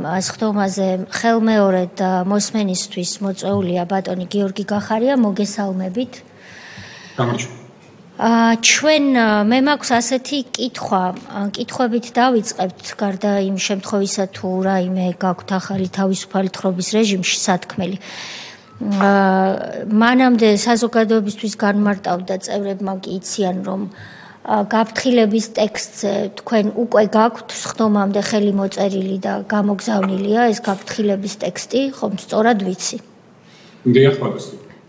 სხდომაზე ხელმეორედ მოსმენისთვის მოწვეულია ბატონი გიორგი გახარია, მოგესალმებით. ჩვენ მე მაქვს ასეთი კითხვებით დავიწყებთ, გარდა იმ შემთხვევისა თუ რაიმე გაქვთ ახალი თავისუფალი თხრობის რეჟიმში სათქმელი. მანამდე საზოგადოებისთვის განმარტავდა წევრებმა კი იციან, რომ გაფრთხილების ტექსტზე თქვენ უკვე გაქვთ სხდომამდე ხელი მოწერილი და გამოგზავნილია ეს გაფრთხილების ტექსტი, ხომ სწორად ვიცი?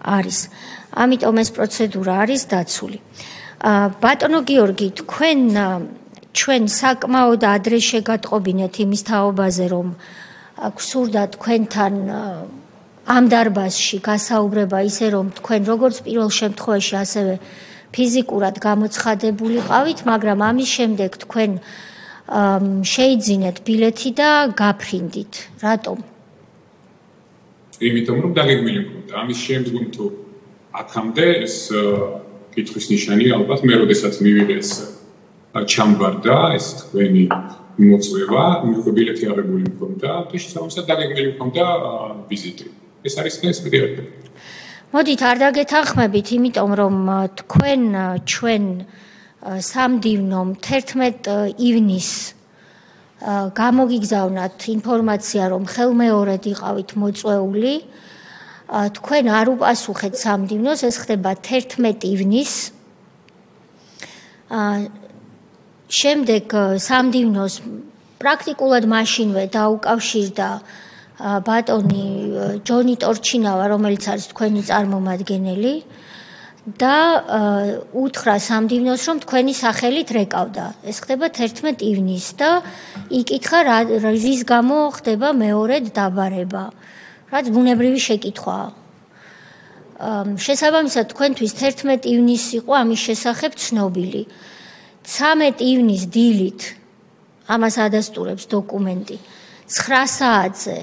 არის. ამიტომ ეს პროცედურა არის დაცული. ბატონო გიორგი, თქვენ ჩვენ საკმაოდ ადრე შეგატყობინეთ იმის თაობაზე, რომ გსურდა თქვენთან ამ დარბაზში გასაუბრება ისე, რომ თქვენ როგორც პირველ შემთხვევაში, ასევე ფიზიკურად გამოცხადებულიყავით, მაგრამ ამის შემდეგ თქვენ შეიძინეთ ბილეთი და გაფრინდით. რატომ? იმიტომ რომ დაგეგმილი მქონდა. ამის შემდგომ თუ აქამდე ეს კითხვის ნიშანი ალბათ მე როდესაც მივიღე ეს ჩამბარდა, ეს თქვენი მოწვევა, მე ბილეთი აღებული მქონდა და შესაბამისად დაგეგმილი მქონდა ვიზიტი. ეს არის ეს პერიოდი. მოდით არ დაგეთანხმებით, იმიტომ რომ ჩვენ სამდივნომ 11 ივნისს გამოგიგზავნათ ინფორმაცია, რომ ხელმეორედ იყავით მოწვეული. თქვენ არ უპასუხეთ სამდივნოს, ეს ხდება 11 ივნისს. შემდეგ სამდივნოს პრაქტიკულად მაშინვე დაუკავშირდა ბატონი ჯონი ტორჩინავა, რომელიც არის თქვენი წარმომადგენელი და უთხრა სამდივნოს, რომ თქვენი სახელით რეკავდა. ეს ხდება 11 ივნისს და იკითხა რის გამო ხდება მეორედ დაბარება. რაც ბუნებრივი შეკითხვაა. შესაბამისად თქვენთვის 11 ივნისი იყო ამის შესახებ ცნობილი. 13 ივნისს დილით ამას ადასტურებს დოკუმენტი. 9 საათზე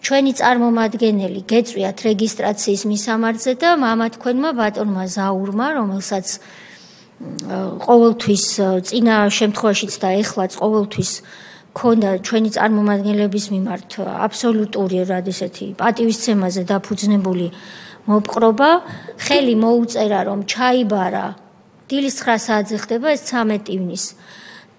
ჩვენი წარმომადგენელი გეწვიათ რეგისტრაციის მისამართზე და მამა თქვენმა ბატონმა ზაურმა, რომელსაც ყოველთვის წინა შემთხვევაშიც და ეხლაც ყოველთვის ქონდა ჩვენი წარმომადგენლების მიმართ აბსოლუტური ესეთი პატივისცემაზე დაფუძნებული მოპყრობა, ხელი მოუწერა, რომ ჩაიბარა დილის 9 საათზე ხდება ეს 13 ივნისს.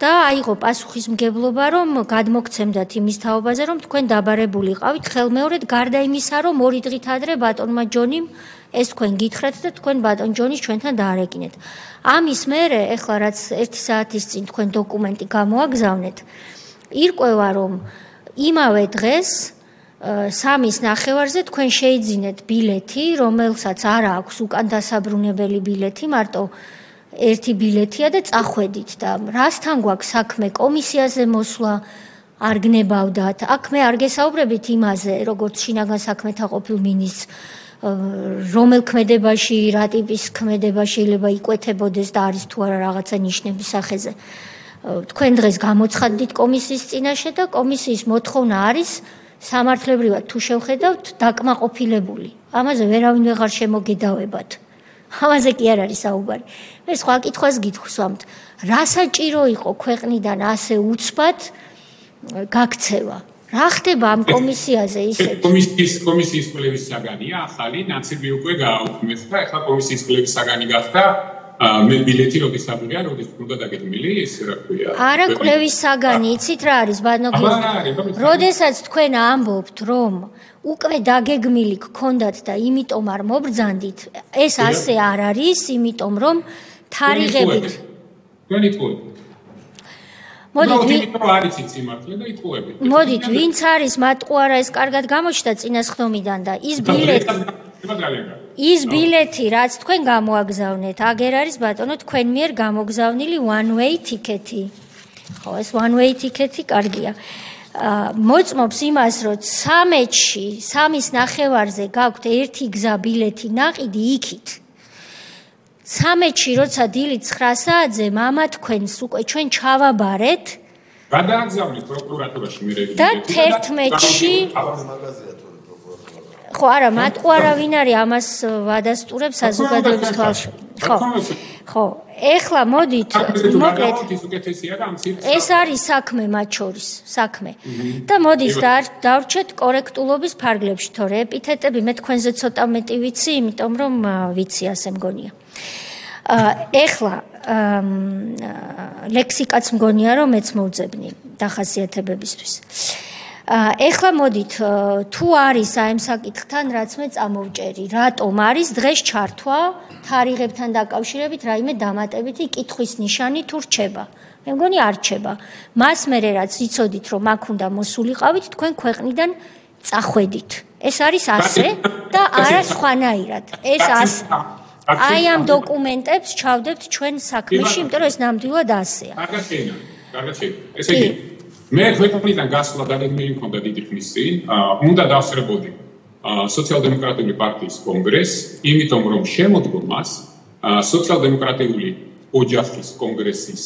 და აიღო პასუხისმგებლობა, რომ გადმოგცემდათ იმის თაობაზე, რომ თქვენ დაბარებულიყავით ხელმეორედ, გარდა იმისა, რომ 2 დღით ადრე ბატონმა ჯონიმ ეს თქვენ გითხრათ და თქვენ ბატონ ჯონის ჩვენთან დაარეკინეთ. ამის მერე, ეხლა რაც 1 საათის წინ თქვენ დოკუმენტი გამოაგზავნეთ, ირკვევა, რომ იმავე დღეს 3:30-ზე თქვენ შეიძინეთ ბილეთი, რომელსაც არ აქვს უკან დასაბრუნებელი ბილეთი, მარტო ერთი ბილეთია და წახვედით და რასთან გვაქვს საქმე, კომისიაზე მოსვლა არ გნებავდათ. აქ მე არ გესაუბრებით იმაზე, როგორც შინაგან საქმეთა ყოფილ მინისტრს, რომელ ქმედებაში, რა ტიპის ქმედება შეიძლება იკვეთებოდეს და არის თუ არა რაღაცა ნიშნების სახეზე. თქვენ დღეს გამოცხადდით კომისიის წინაშე და კომისიის მოთხოვნა არის სამართლებრივად თუ შევხედავთ დაკმაყოფილებული. ამაზე ვერავინ ვეღარ შემოგედავებათ. ამაზე კი არ არის საუბარი. მე სხვა კითხვას გითხვამთ, რა საჭირო იყო ქვეყნიდან ასე უცბად გაქცევა? რა ხდება ამ კომისიაზე ისეთ? კომისიის კვლევის საგანია, ახალი ნაციბი უკვე გააუქმეს და ახლა კომისიის კვლევის საგანი გახდა მე ბილეთი როდის აბრია, როდის უნდა დაგეგმილი, ეს რა ქვია. არა კვლევის საგანი, იცით რა არის, ბატონო გიორგი? როდესაც თქვენ ამბობთ, რომ უკვე დაგეგმილი გქონდათ და იმიტომ არ მობრძანდით, ეს ასე არ არის, იმიტომ რომ თარიღებით. თქვენ იტყუებით. მოდით, ვინც არის მატყუ არა ეს კარგად გამოჩნდა წინა სხდომიდან და ის ბილეთი, რაც თქვენ გამოაგზავნეთ, აგერ არის ბატონო თქვენ მიერ გამოგზავნილი one way ticket-ი. ხო, ეს one way ticket-ი კარგია. მოწმობს იმას, რომ 13-ში, 3:30-ზე გაქვთ ერთი გზა ბილეთი ნაყიდი იქით. 13-ში, როცა დილით 9 საათზე მამა თქვენს უკვე ჩვენ ჩავაბარეთ. გადააგზავნით პროკურატურაში მე რეგისტრაცია. და 11-ში ხო, არა, მატყუ არა ვინ არის ამას ვადასტურებს საზოგადოების თვალში. ხო. ეხლა მოდით მოკლედ უკეთესია და ამ ეს არის საქმე მათ შორის საქმე და მოდით დავრჩეთ კორექტულობის ფარგლებში თორე ეპითეტები მე თქვენზე ცოტა მეტი ვიცი იმიტომ რომ ვიცი ასე მგონია ეხლა ლექსიკაც მგონია რომ მეც მოვძებნი დახასიათებებისთვის ეხლა მოდით თუ არის აი ამ საკითხთან რაც მე წამოვჭერი რატომ არის დღეს ჩართვა თარიღებთან დაკავშირებით რაიმე დამატებითი კითხვის ნიშანი თუ რჩება მე მგონი არ რჩება მას მერე რაც იცოდით რომ აქ უნდა მოსულიყავით თქვენ ქვეყნიდან წახვედით ეს არის ასე და არა სხვანაირად ეს ასე აი ამ დოკუმენტებს ჩავდებთ ჩვენ საქმეში იმიტომ რომ ეს ნამდვილად ასეა კარგად ესე იგი მე ქვეყნიდან გასვლა დაგეგმილი მქონდა დიდი ხნის წინ უნდა დავსწრებოდი სოციალ-დემოკრატიული პარტიის კონგრესს იმიტომ რომ შემოდგომას სოციალ-დემოკრატიული ოჯახის კონგრესის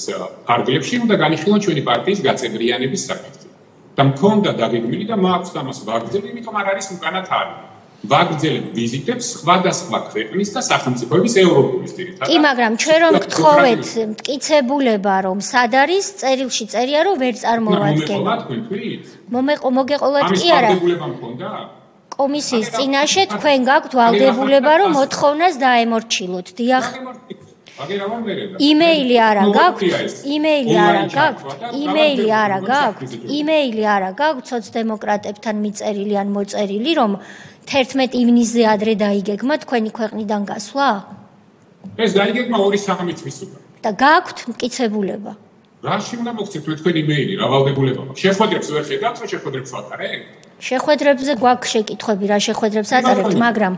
ფარგლებში უნდა განიხილონ ჩვენი პარტიის გაწევრიანების საკითხი და მქონდა დაგეგმილი და მაქვს ამას ვაგრძელი იმიტომ არ არის უკანათ არის ვაგრძელებ ვიზიტებს სხვადასხვა ქვეყნის და სახელმწიფოების ევროპულის ძირითადად. კი, მაგრამ ჩვენ რომ გთხოვეთ მტკიცებულება რომ სად არის, წერილში წერია რომ ვერ წარმოვადგენ. მოგეყოლათ კი არა? კომისიის წინაშე თქვენ გაქვთ ვალდებულება რომ მოთხოვნას დაემორჩილოთ. დიახ. იმეილი არა გაქვთ? იმეილი არა გაქვთ სოციალ-დემოკრატებთან მიწერილი ან მოწერილი რომ 11 ივნისზე ადრე დაიგეგმა თქვენი ქვეყნიდან გასვლა? ეს დაიგეგმა 2-3 თვის უკან. და გაქვთ მტკიცებულება? რაში უნდა მოგცეთ თქვენი იმეილი, რა ვალდებულება? შეხვედრებს ვერ ხედავთ, რომ შეხვედრებს ვატარებთ? შეხვედრებზე გვაქვს შეკითხვები, რა შეხვედრებს ატარებთ, მაგრამ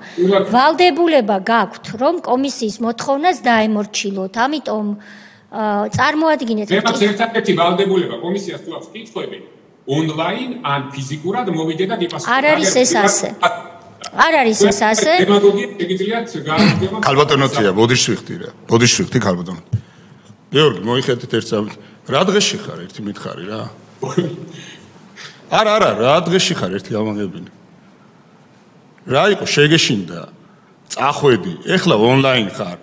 ვალდებულება გაქვთ, რომ კომისიის მოთხოვნას დაემორჩილოთ, ამიტომ წარმოადგინეთ. მეც ერთადერთი ვალდებულება კომისიას თუ აქვს კითხვები, ონლაინ ან ფიზიკურად მოვიდე და დიპასუხე. არ არის ეს ასე. არ არის ეს ასე. ქალბატონოთია, ბოდიშვიხთი ქალბატონო. გეორგი, მოიხედეთ ერთ სამით. რა დღეში ხარ, ერთი მითხარი რა? არა, რა დღეში ხარ, ერთი გამაგებინე. რა იყო, შეგეშინდა, წახვედი, ეხლა ონლაინ ხარ.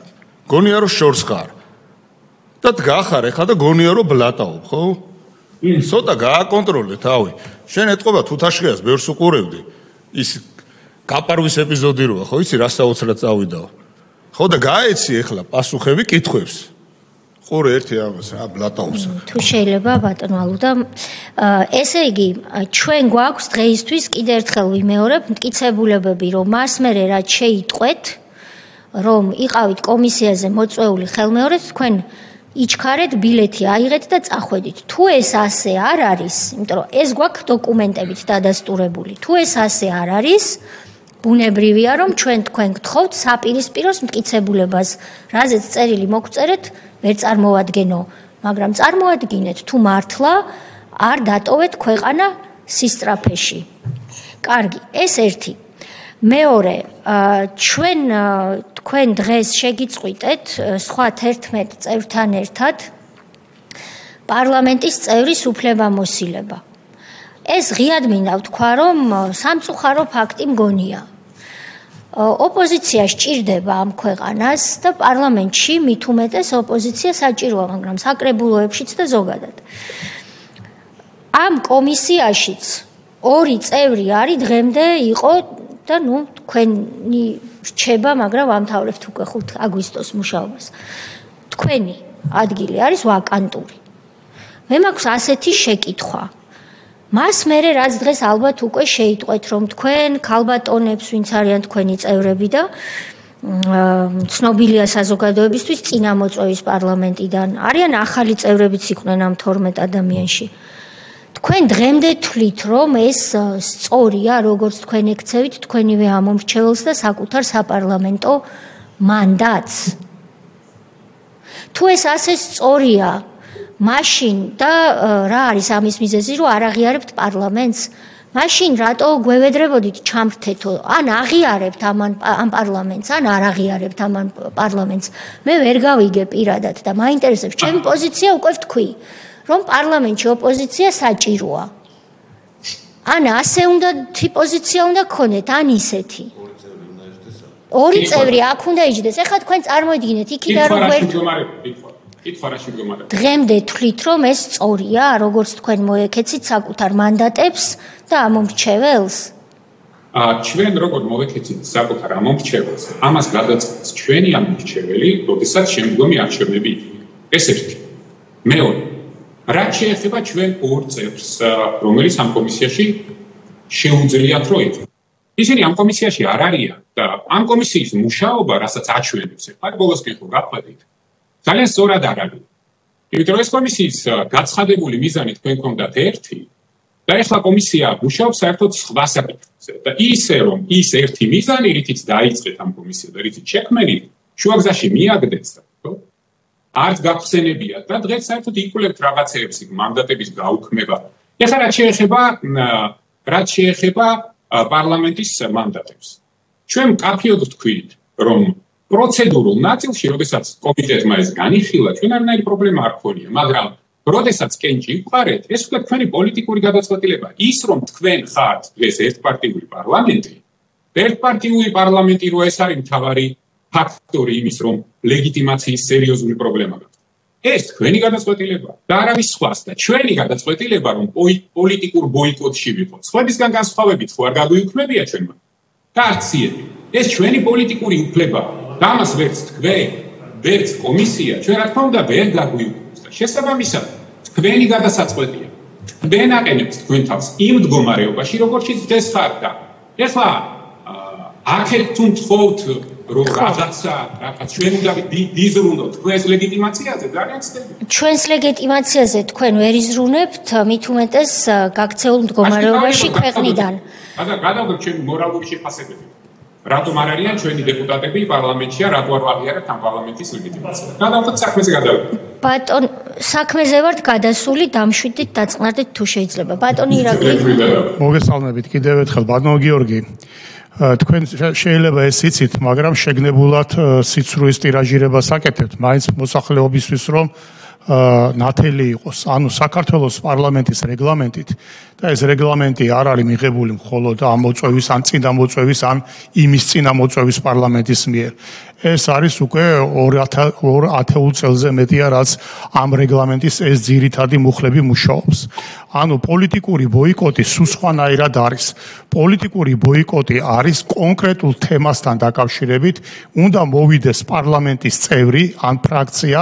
გონია რომ შორს ხარ. და დგახარ ეხლა და გონია რომ ბლატაობ, ხო? ცოტა გააკონტროლე თავი. შენ ეთყობა თუთაშხიას ბევრს უყურებდი. ის გაპარვის ეპიზოდი როა, ხო იცი რა საოცრად წავიდაო. ხო და გაეცი ეხლა პასუხები კითხვებს. ყურე ერთი ამას რა ბლატაობს. თუ შეიძლება ბატონო ალუდა, ესე იგი, ჩვენ გვაქვს დღეისთვის კიდე ერთხელ ვიმეორებ მტკიცებულებები, რომ მას მერე რაც შეიტყვეთ, რომ იყავით კომისიაზე მოწვეული ხელმეორედ, თქვენ იჩქარეთ ბილეთი აიღეთ და წახვედით. თუ ეს ასე არ არის, იმიტომ რომ ეს გვაქვს დოკუმენტებით დადასტურებული. თუ ეს ასე არ არის, ბუნებრივია რომ ჩვენ თქვენ გთხოვთ საპირისპიროს მტკიცებულებას, რაზეც წერილი მოგწერეთ, ვერ წარმოვადგენო, მაგრამ წარმოადგინეთ თუ მართლა არ დატოვეთ ქვეყანა სისწრაფეში. კარგი, ეს ერთი. მეორე, ჩვენ თქვენ დღეს შეგიწყვიტეთ სხვა 11 წევრთან ერთად პარლამენტის წევრის უფლებამოსილება. ეს ღიად მინდა ვთქვა, რომ სამწუხარო ფაქტი მგონია. ოპოზიცია სჭირდება ამ ქვეყანას და პარლამენტში მით უმეტეს ოპოზიცია საჭიროა, მაგრამ საკრებულოებშიც და ზოგადად. ამ კომისიაშიც 2 წევრი არის დღემდე იყო და თქვენი რჩება, მაგრამ ვამთავრებთ უკვე 5 აგვისტოს მუშაობას. თქვენი ადგილი არის ვაკანტური. მე მაქვს ასეთი შეკითხვა. მას მერე რაც დღეს ალბათ უკვე შეიტყვეთ, რომ თქვენ ქალბატონებს, ვინც არიან თქვენი წევრები და ცნობილია საზოგადოებისთვის წინამოწვევის პარლამენტიდან, არიან ახალი წევრებიც იყვნენ ამ 12 ადამიანში. თქვენ დღემდე თვლით, რომ ეს სწორია, როგორც თქვენ ეკცევით თქვენივე ამომრჩეველს და საკუთარ საპარლამენტო მანდატს. თუ ეს ასე სწორია, მაშინ და რა არის ამის მიზეზი, რომ არ აღიარებთ პარლამენტს? მაშინ რატო გვევედრებოდით ჩამრთეთო? ან აღიარებთ ამ პარლამენტს, ან არ აღიარებთ ამ პარლამენტს? მე ვერ გავიგე პირადად და მაინტერესებს ჩემი პოზიცია უკვე ვთქვი, რომ პარლამენტში ოპოზიცია საჭიროა. ან ასე უნდა პოზიცია უნდა გქონდეთ, ან ისეთი. 2 წევრი აქ უნდა იჯდეს. ეხლა თქვენ წარმოიდგინეთ იქიდან რომ კითხვა რაში მდგომარეობს? დღემდე თვლით, რომ ეს სწორია, როგორც თქვენ მოეკეცით საკუთარ მანდატებს და ამომრჩეველს? ჩვენ როგორ მოვეკეცით საკუთარ ამომრჩეველს, ამას გადაწყობს ჩვენი ამომრჩეველი, როდესაც შემდგომი არჩევნები იქნება. ეს ერთი. მეორე. რაც შეეხება ჩვენ ორ წევრს, რომელიც ამ კომისიაში შეუძლიათ რომ იყოს. ისინი ამ კომისიაში არ არიან და ამ კომისიის მუშაობა, რასაც აჩვენებს, ახლა ბოლოს კითხვა გაყვებით. ძალიან სწორად არ არის. იმიტომ რომ ეს კომისიის გაცხადებული მიზანი თქვენ გქონდათ ერთი და ახლა კომისია მუშაობს საერთოდ სხვა საკითხებზე და ისე რომ ის ერთი მიზანი, რითიც დაიწყეთ ამ კომისია და რითიც შექმნით, შუაგზაში მიაგდეთ და ხო? არც გახსენებიათ და დღეს საერთოდ იკვლევთ რაღაცეებს მანდატების გაუქმება. ეხლა რაც შეეხება პარლამენტის მანდატებს. ჩვენ მკაფიოდ ვთქვით, რომ პროცედურულ ნაწილში, როდესაც კომიტეტმა ეს განიხილა, ჩვენ არანაირი პრობლემა არ ქონია, მაგრამ როდესაც კენჭი იყარეთ, ეს უკვე თქვენი პოლიტიკური გადაწყვეტილება. ის რომ თქვენ ხართ დღეს ერთპარტიული პარლამენტი, ერთპარტიული პარლამენტი რო ეს არის მთავარი ფაქტორი იმის, რომ ლეგიტიმაციის სერიოზული პრობლემა გაქვს. ეს თქვენი გადაწყვეტილება და არავის სხვას და ჩვენი გადაწყვეტილება, რომ პოლიტიკურ ბოიკოტში ვიყოთ. სხვებისგან განსხვავებით ხო არ გაგვიუქმებია ჩვენმა? კარციები. ეს ჩვენი პოლიტიკური უფლებაა. და ამას ვერც თქვენ, ვერც კომისია, ჩვენ რა თქმა უნდა ვერ გაგვიუქმებს და შესაბამისად თქვენი გადასაწყვეტია. თქვენ აყენებთ თქვენ თავს იმ მდგომარეობაში, როგორიც დღეს ხართ და ეხლა აქეთ თუ მთხოვთ რომ რაღაცა ჩვენ უნდა დიზრუნოთ თქვენს ლეგიტიმაციაზე ძალიან ცდები. ჩვენს ლეგიტიმაციაზე თქვენ ვერ იზრუნებთ, მით უმეტეს გაქცეულ მდგომარეობაში ქვეყნიდან. გადავდოთ ჩემი მორალური შეფასებები. რატომ არ არიან ჩვენი დეპუტატები პარლამენტში, რატო არ აღიარებთ ამ პარლამენტის ლეგიტიმაციას? გადავდოთ საქმეზე გადავიდეთ. ბატონ, საქმეზე ვართ გადასული, დამშვიდით, დაწყნარდით თუ შეიძლება. ბატონი ირაკლი. მოგესალმებით კიდევ ერთხელ, ბატონო გიორგი. თქვენ შეიძლება ეს იცით, მაგრამ შეგნებულად სიცრუის ტირაჟირებას აკეთებთ, მაინც მოსახლეობისთვის რომ ნათელი იყოს, ანუ საქართველოს პარლამენტის რეგლამენტით და ეს რეგლამენტი არ არის მიღებული მხოლოდ ამ მოწვევის ან წინა მოწვევის ან იმის წინა მოწვევის პარლამენტის მიერ. ეს არის უკვე 20 წელზე მეტია, რაც ამ რეგლამენტის ეს ძირითადი მუხლები მუშაობს. ანუ პოლიტიკური ბოიკოტი სულ სხვანაირად არის. პოლიტიკური ბოიკოტი არის კონკრეტულ თემასთან დაკავშირებით, უნდა მოვიდეს პარლამენტის წევრი ან ფრაქცია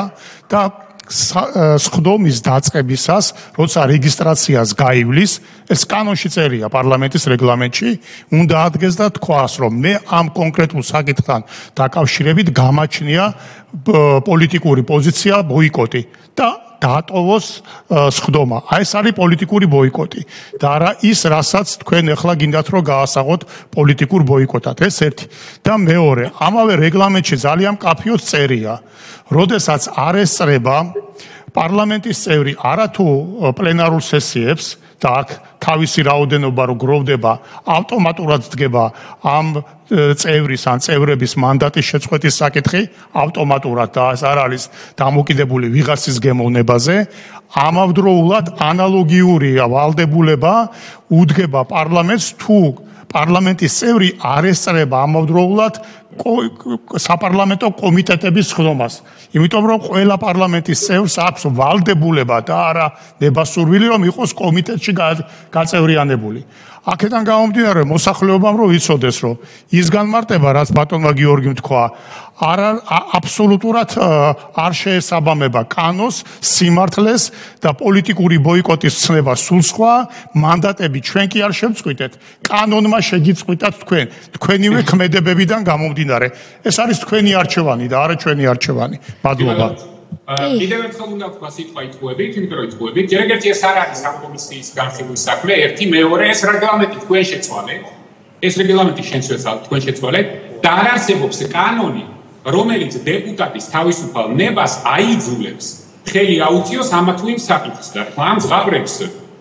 და სხდომის დაწყებისას, როცა რეგისტრაციას გაივლის, ეს კანონში წერია პარლამენტის რეგლამენტში, უნდა ადგეს და თქვას, რომ მე ამ კონკრეტულ საკითხთან დაკავშირებით გამაჩნია პოლიტიკური პოზიცია ბოიკოტი და დაატოვოს სხდომა. აი ეს არის პოლიტიკური ბოიკოტი და არა ის, რასაც თქვენ ახლა გინდათ რომ გაასაღოთ პოლიტიკურ ბოიკოტად. ეს ერთი. და მეორე, ამავე რეგლამენტში ძალიან მკაფიოდ წერია, როდესაც არ ესწრება პარლამენტის წევრი არათუ პლენარულ სესიებს და აქ თავისი რაოდენობა რო გროვდება, ავტომატურად დგება ამ წევრის ან წევრების მანდატის შეწყვეტის საკითხი ავტომატურად და ეს არ არის დამოკიდებული ვიღაცის გემოვნებაზე. ამავდროულად ანალოგიური ვალდებულება უდგება პარლამენტს თუ პარლამენტის წევრი არ ესწრება ამავდროულად საპარლამენტო კომიტეტების სხდომას. იმიტომ რომ ყველა პარლამენტის წევრს აქვს ვალდებულება და არა ნებასურვილი რომ იყოს კომიტეტში გაწევრიანებული. აქედან გამომდინარე მოსახლეობამ რომ იცოდეს რომ ის განმარტება რაც ბატონმა გიორგიმ თქვა აბსოლუტურად არ შეესაბამება კანონს, სიმართლეს და პოლიტიკური ბოიკოტის ცნება სულ სხვა, მანდატები ჩვენ კი არ შევწყვიტეთ, კანონმა შეგიწყვიტათ თქვენ, თქვენივე ქმედებებიდან გამომდინარე. ეს არის თქვენი არჩევანი და არა ჩვენი არჩევანი. მადლობა. კიდევ ერთხელ უნდა ვთქვა სიტყვა იტყუებით, იმიტომ რომ იტყუებით, ჯერჯერობით ეს არ არის ამ კომისიის განხილვის საქმე, ერთი, მეორე, ეს რეგლამენტი თქვენ შეცვალეთ, ეს რეგლამენტი თქვენ შეცვალეთ და არ არსებობს კანონი, რომელიც დეპუტატის თავისუფალ ნებას აიძულებს ხელი აუწიოს ამა თუ იმ საკითხს და ამ ზღაბრებს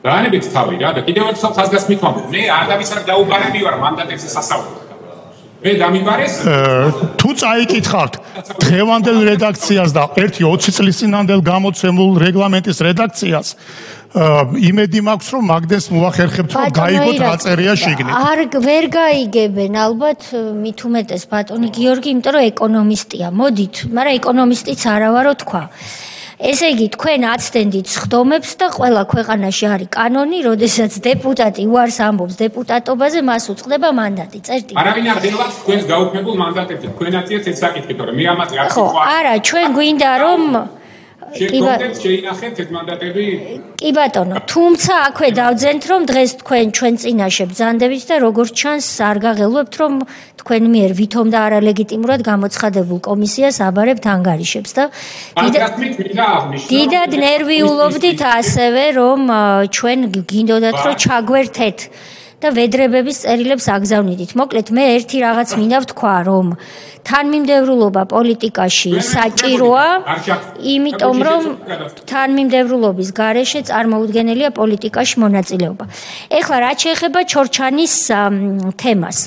დაანებეთ თავი რა და კიდევ ერთხელ ხაზგასმით ვამბობ, მე ადამიანს არ დაუყარები ვარ მანდატებზე სასაუბრად. მე დამიბარეს თუ წაიკითხავთ დღევანდელ რედაქციას და 20 წლის წინანდელ გამოცემულ რეგლამენტის რედაქციას იმედი მაქვს რომ მაგდეს მოახერხებთ რომ გაიგოთ რა წერია შიგნით. არ ვერ გაიგებენ ალბათ მით უმეტეს ბატონი გიორგი, იმიტომ რომ ეკონომისტია. მოდით, მაგრამ ეკონომისტიც არა ვარო თქვა. ესე იგი, თქვენ აცდენდით სხდომებს და ყველა ქვეყანაში არის კანონი, როდესაც დეპუტატი უარს ამბობს დეპუტატობაზე, მას უწყდება მანდატი. წერტილი. არავინ არ დელავს თქვენს გაუქმებულ მანდატებზე. თქვენაციაც ეს საკითხი, თორემ მე ამაზე არ ხო, არა, ჩვენ გვინდა რომ შეგონდეთ შეინახეთ ეს მანდატები? კი ბატონო, თუმცა აქვე დავძენთ რომ დღეს თქვენ ჩვენ წინაშე ბრძანდებით და როგორც ჩანს არ გაღელვებთ რომ თქვენ მიერ ვითომ და არალეგიტიმურად გამოცხადებულ კომისიას აბარებთ ანგარიშებს და დიდად ნერვიულობდით ასევე რომ ჩვენ გინდოდათ რომ ჩაგვერთეთ და ვედრებების წერილებს აგზავნიდით. მოკლედ მე ერთი რაღაც მინდა ვთქვა რომ თანმიმდევრულობა პოლიტიკაში საჭიროა, იმიტომ რომ თანმიმდევრულობის გარეშე წარმოუდგენელია პოლიტიკაში მონაწილეობა. ეხლა რაც შეეხება ჩორჩანის თემას.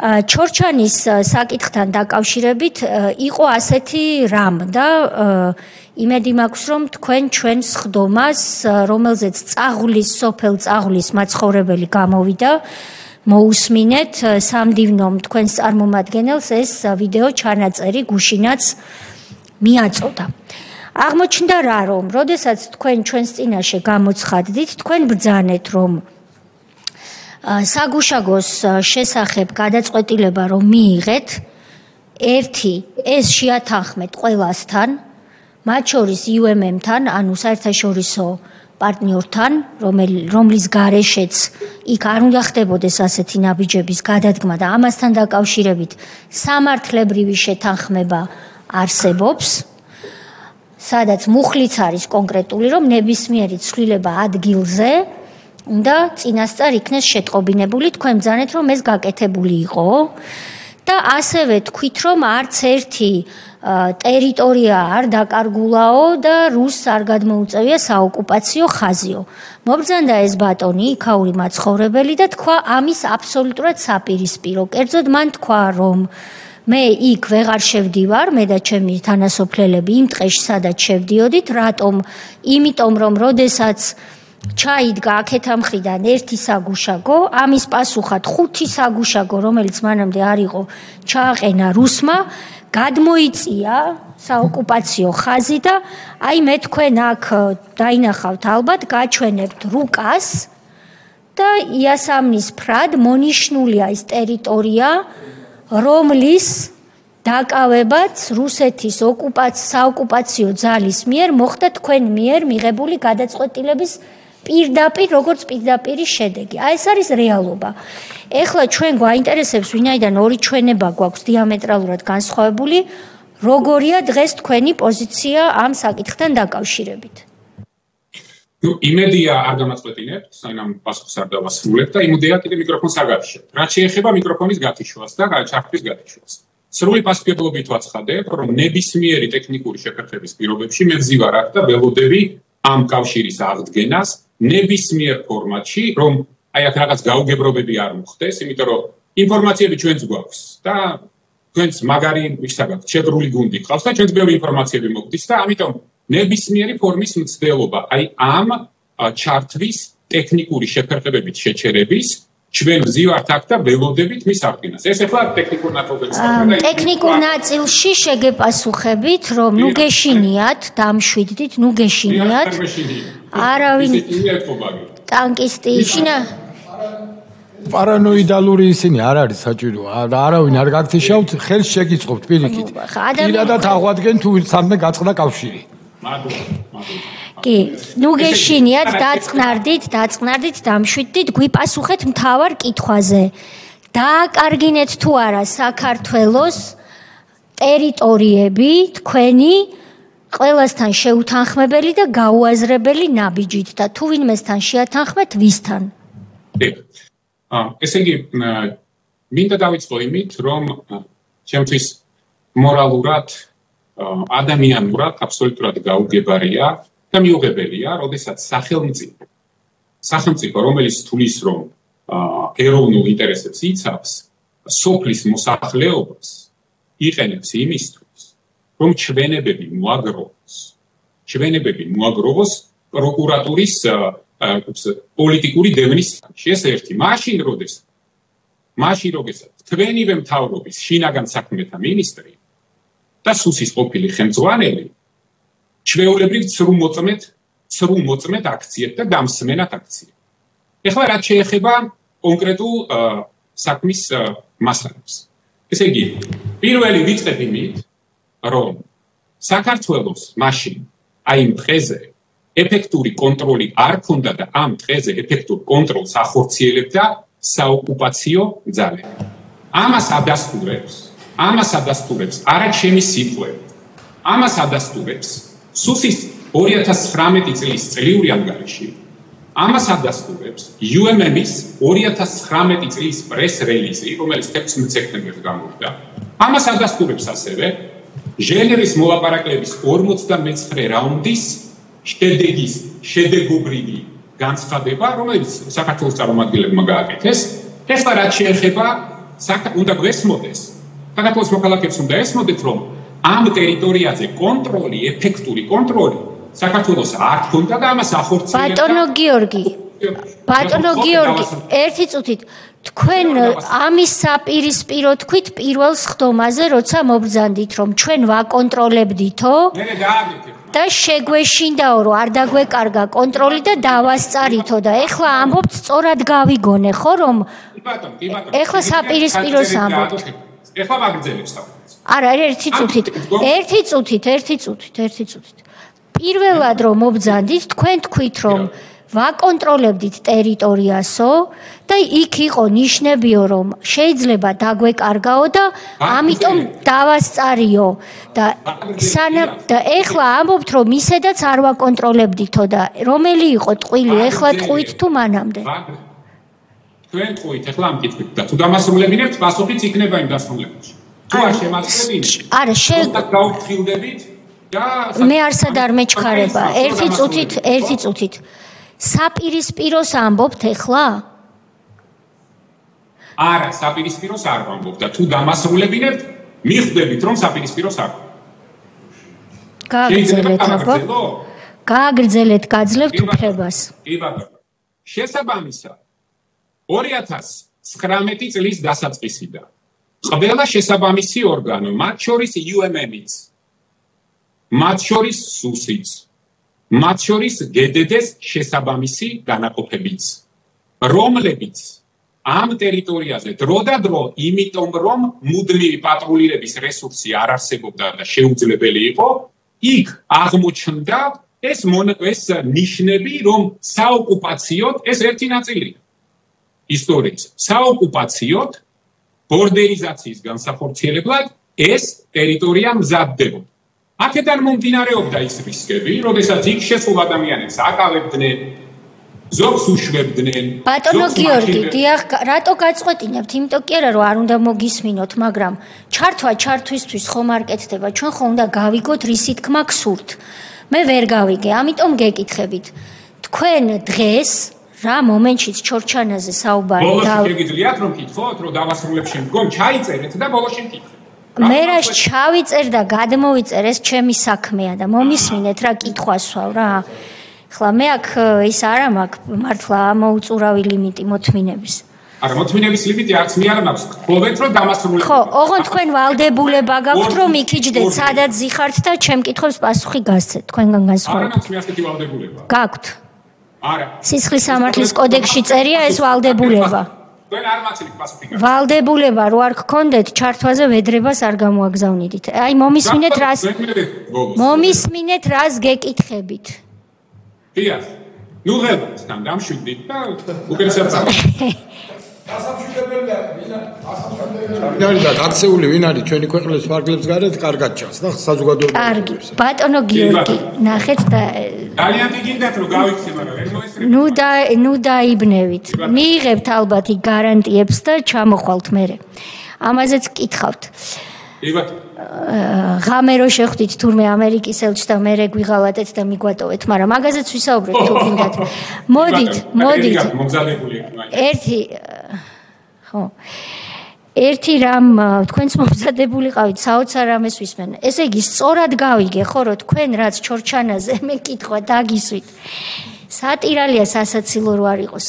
ჩორჩანის საკითხთან დაკავშირებით იყო ასეთი რამ და იმედი მაქვს რომ თქვენ ჩვენ სხდომას, რომელზეც სოფელ წაღლის მაცხოვრებელი გამოვიდა, მოусმინეთ სამდივნომ თქვენს წარმომადგენელს ეს ვიდეო ჩანაწერი გუშინაც მიაწოდა. აღმოჩნდა რა რომ, როდესაც თქვენ ჩვენს წინაშე გამოცხადდით, თქვენ ბრძანეთ რომ საგუშაგოს შესახებ გადაწყვეტილება რომ მიიღეთ, ერთი ეს შეათანხმეთ ყველასთან, მათ შორის UMM-თან, ანუ საერთაშორისო პარტნიორთან, რომლის გარეშეც იქ არ უნდა ხდებოდეს ასეთი ნაბიჯების გადადგმა და ამასთან დაკავშირებით სამართლებრივი შეთანხმება არსებობს, სადაც მუხლიც არის კონკრეტული, რომ ნებისმიერი ცვლილება ადგილზე უნდა წინასწარ იქნეს შეტყობინებული, თქვენ ბრძანეთ რომ ეს გაკეთებული იყო და ასევე თქვით რომ არც ერთი ტერიტორია არ დაკარგულაო და რუსს არ გადმოუწევია საოკუპაციო ხაზიო. მობრძანდა ეს ბატონი, იქაური მაცხოვრებელი და თქვა ამის აბსოლუტურად საპირისპირო. კერძოდ მან თქვა რომ მე იქ ვეღარ შევდივარ, მე და ჩემი თანასოფლელები იმ ტყეში სადაც შევდიოდით, რატომ? იმიტომ რომ როდესაც ჩაიდგა აქეთა მხრიდან ერთი საგუშაგო, ამის პასუხად 5 საგუშაგო, რომელიც მანამდე არ იყო, ჩააყენა რუსმა, გადმოიწია საოკუპაციო ხაზი და აი მე თქვენ აქ დაინახავთ ალბათ, გაჩვენებთ რუკას და იასამნის ფრად მონიშნულია ის ტერიტორია, რომლის დაკავებაც რუსეთის საოკუპაციო ძალის მიერ მოხდა თქვენ მიერ მიღებული გადაწყვეტილების პირდაპირ როგორც პირდაპირი შედეგი. აი ეს არის რეალობა. ეხლა ჩვენ გვაინტერესებს ვინაიდან ორი ჩვენება გვაქვს დიამეტრალურად განსხვავებული, როგორია დღეს თქვენი პოზიცია ამ საკითხთან დაკავშირებით. იმედია არ გამაწყვეტინებთ, სანამ პასუხს არ დავასრულებ და იმედია კიდე მიკროფონს აგარშევთ. რაც შეეხება მიკროფონის გათიშვას და ჩართვის გათიშვას. სრული პასუხისმგებლობით ვაცხადებ, რომ ნებისმიერი ტექნიკური შეფერხების პირობებში მე ვზივარ აქ და ველოდები ამ კავშირის აღდგენას ნებისმიერ ფორმატში, რომ აი აქ რაღაც გაუგებრობები არ მოხდეს, იმიტომ რომ ინფორმაციები ჩვენც გვაქვს და ჩვენც მაგარი ვისა გაქვთ, შეგრული გუნდი გყავს და ჩვენც ბევრი ინფორმაციები მოგდის და ამიტომ ნებისმიერი ფორმის მცდელობა, აი ამ ჩარტვის ტექნიკური შეფერხებებით შეჩერების ჩვენ ვზივართ აქ და ველოდებით მის აღდგენას. ეს ახლა ტექნიკურ ნაწილს და ტექნიკურ ნაწილში შეგეპასუხებით, რომ ნუ გეშინიათ, დამშვიდდით, ნუ გეშინიათ. არავინ ტანკისტი შინა პარანოიდალური ისინი არ არის საჭირო. არავინ არ გაგთიშავთ, ხელს შეგიწყობთ პირიქით. პირადად აღვადგენ თუ სამდე გაწყდა კავშირი. კი, ნუ გეშინიათ, დაწყნარდით, დამშვიდდით, გვიპასუხეთ მთავარ კითხვაზე. დააკარგინეთ თუ არა საქართველოს ტერიტორიები თქვენი ყველასთან შეუთანხმებელი და გაუაზრებელი ნაბიჯით და თუ ვინმესთან შეათანხმეთ, ვისთან? ესე იგი, მინდა დავიწყო იმით, რომ ჩემთვის მორალურად, ადამიანურად აბსოლუტურად გაუგებარია და მიუღებელია, როდესაც სახელმწიფო, რომელიც თulis რომ ეროვნულ ინტერესებს იცავს, სოფლის მოსახლეობას იყენებს იმისთვის, რომ ჩვენებები მოაგროვოს პროკურატურის პოლიტიკური დევნის საკითხში. ეს ერთი. მაშინ როდესაც თქვენივე მთავრობის შინაგან საქმეთა მინისტრი და სუსის ყოფილი ხელმძღვანელი ჩვეულებრივ ცრუ მოწმედ აქციად და დამსმენად აქციად. ეხლა რაც შეეხება კონკრეტულ საქმის მასალებს. ესე იგი, პირველი ვიწყებ იმით, რომ საქართველოს მაშინ აი იმ დღეზე ეფექტური კონტროლი არ ქონდა და ამ დღეზე ეფექტურ კონტროლს ახორციელებდა საოკუპაციო ძალები. ამას ადასტურებს არა ჩემი სიტყვები. ამას ადასტურებს სუსის 2019 წლის წლიური ანგარიში. ამას ადასტურებს UMM-ის 2019 წლის პრეს რელიზი, რომელიც 16 სექტემბერს გამოვიდა. ამას ადასტურებს ასევე ჟენევის მოლაპარაკებების 59 რაუნდის შედეგის შედეგობრივი განცხადება, რომელიც საქართველოს წარმომადგენლებმა გააკეთეს. ეხლა რაც შეეხება უნდა გვესმოდეს, საქართველოს მოქალაქეებს უნდა ესმოდეთ, რომ ამ ტერიტორიაზე კონტროლი, ეფექტური კონტროლი საქართველოს არ ქონდა და ამას ახორციელებდა. ბატონო გიორგი, ერთი წუთით, თქვენ ამის საპირისპირო თქვით პირველ სხდომაზე, როცა მობრძანდით, რომ ჩვენ ვაკონტროლებდითო? და შეგვეშინდაო, რომ არ დაგვეკარგა კონტროლი და დავასწარითო და ეხლა ამბობთ სწორად გავიგონე, ხო, რომ ეხლა საპირისპიროს ამბობთ. ეხლა ვაგრძელებ საუბარს. არა, ერთი წუთით. პირველად რომ მობრძანდით, თქვენ თქვით, რომ ვაკონტროლებდით ტერიტორიასო და იქ იყო ნიშნებიო, რომ შეიძლება დაგვეკარგაო და ამიტომ დავასწარიო და ეხლა ამბობთ, რომ ისედაც არ ვაკონტროლებდითო და რომელი იყო ტყვილი, ეხლა ტყვით თუ მანამდე? თქვენ ტყვით, ეხლა ამ კითხვით და თუ დამასრულებინებთ, პასუხიც იქნება იმ დასრულებაში. თუ არ შემასრულებინებთ, არა, გავფრთხილდებით და მე არსად არ მეჩქარება. ერთი წუთით. საპირისპიროს ამბობთ ეხლა? არა, საპირისპიროს არ ვამბობ და თუ დამასრულებინებთ, მიხვდებით, რომ საპირისპიროს არ. გააგრძელეთ, გაძლევთ უფლებას. კი ბატონო. შესაბამისად 2019 წლის დასაწყისიდან ყველა შესაბამისი ორგანო, მათ შორის UMM-იც, მათ შორის SUS-იც, მათ შორის GDD-ს შესაბამისი განაყოფებიც, რომლებიც ამ ტერიტორიაზე დრო და დრო, იმიტომ რომ მუდმივი პატრულირების რესურსი არ არსებობდა და შეუძლებელი იყო, იქ აღმოჩნდა ეს ნიშნები, რომ საოკუპაციოდ ეს ერთი ნაწილია ისტორიის. საოკუპაციოდ ბორდერიზაციის განსახორციელებლად ეს ტერიტორია მზადდებოდა. აქედან მომდინარეობდა ის რისკები, როდესაც იქ შესულ ადამიანებს აკავებდნენ, ზოგს უშვებდნენ. ბატონო გიორგი, დიახ, რატო გაწყვეტინებთ? იმიტომ კი არა, რომ არ უნდა მოგისმინოთ, მაგრამ ჩართვისთვის ხომ არ კეთდება, ჩვენ ხომ უნდა გავიგოთ, რისი თქმა გსურთ. მე ვერ გავიგე, ამიტომ გეკითხებით. თქვენ დღეს რა მომენტშიც ჩორჩანაზე საუბარი ბოლოს შეგიძლიათ რომ კითხოთ, რომ დავასრულებ შემდგომ ჩაიწერეთ და ბოლოში მკითხეთ. მე რას ჩავიწერ და გადმოვიწერ, ეს ჩემი საქმეა და მომისმინეთ რა კითხვას ვსვავ რა. ხლა მე აქ ის არა მაქვს მართლა ამოუწურავი ლიმიტი მოთმინების. არა, მოთმინების ლიმიტი არც მე არ მაქვს. გქონდეთ რომ დამასრულებთ. ხო, ოღონდ თქვენ ვალდებულება გაქვთ რომ იქიჯდეთ, სადაც ზიხართ და ჩემ კითხვებს პასუხი გასცეთ თქვენგან განსხვავებით. არა, მაქვს მე ასეთი ვალდებულება. გაქვთ? არა. სისხლის სამართლის კოდექსში წერია ეს ვალდებულება. თქვენ არ მაცილით პასუხი. ვალდებულება რო არ გქონდეთ, ჩართვაზე ვედრებას არ გამოაგზავნიდით. აი მომისმინეთ რას გეკითხებით. დიახ. ნუ ღებათ თან დამშვიდით და უკეთესად ვინ არის და გაქცეული ვინ არის ჩვენი ქვეყნის ფარგლებს გარეთ კარგად ჩანს და საზოგადოება კარგი ბატონო გიორგი ნახეთ და ძალიან გიგინდათ რომ გავიქცე მაგრამ ვერ მოესწრებით ნუ დაიბნევით მიიღებთ ალბათ იქ გარანტიებს და ჩამოხვალთ მერე ამაზეც კითხავთ ღამე რო შეხვდით თურმე ამერიკის ელჩს და მერე გვიღალატეთ და მიგვატოვეთ მაგრამ მაგაზეც ვისაუბრეთ თუ გინდათ მოდით ერთი რამ თქვენც მომზადებულიყავით საოცარ რამეს ვისმენ. ესე იგი სწორად გავიგე ხო რომ თქვენ რაც ჩორჩანაზე მე კითხვა დაგისვით. სატირალია სასაცილო რო არ იყოს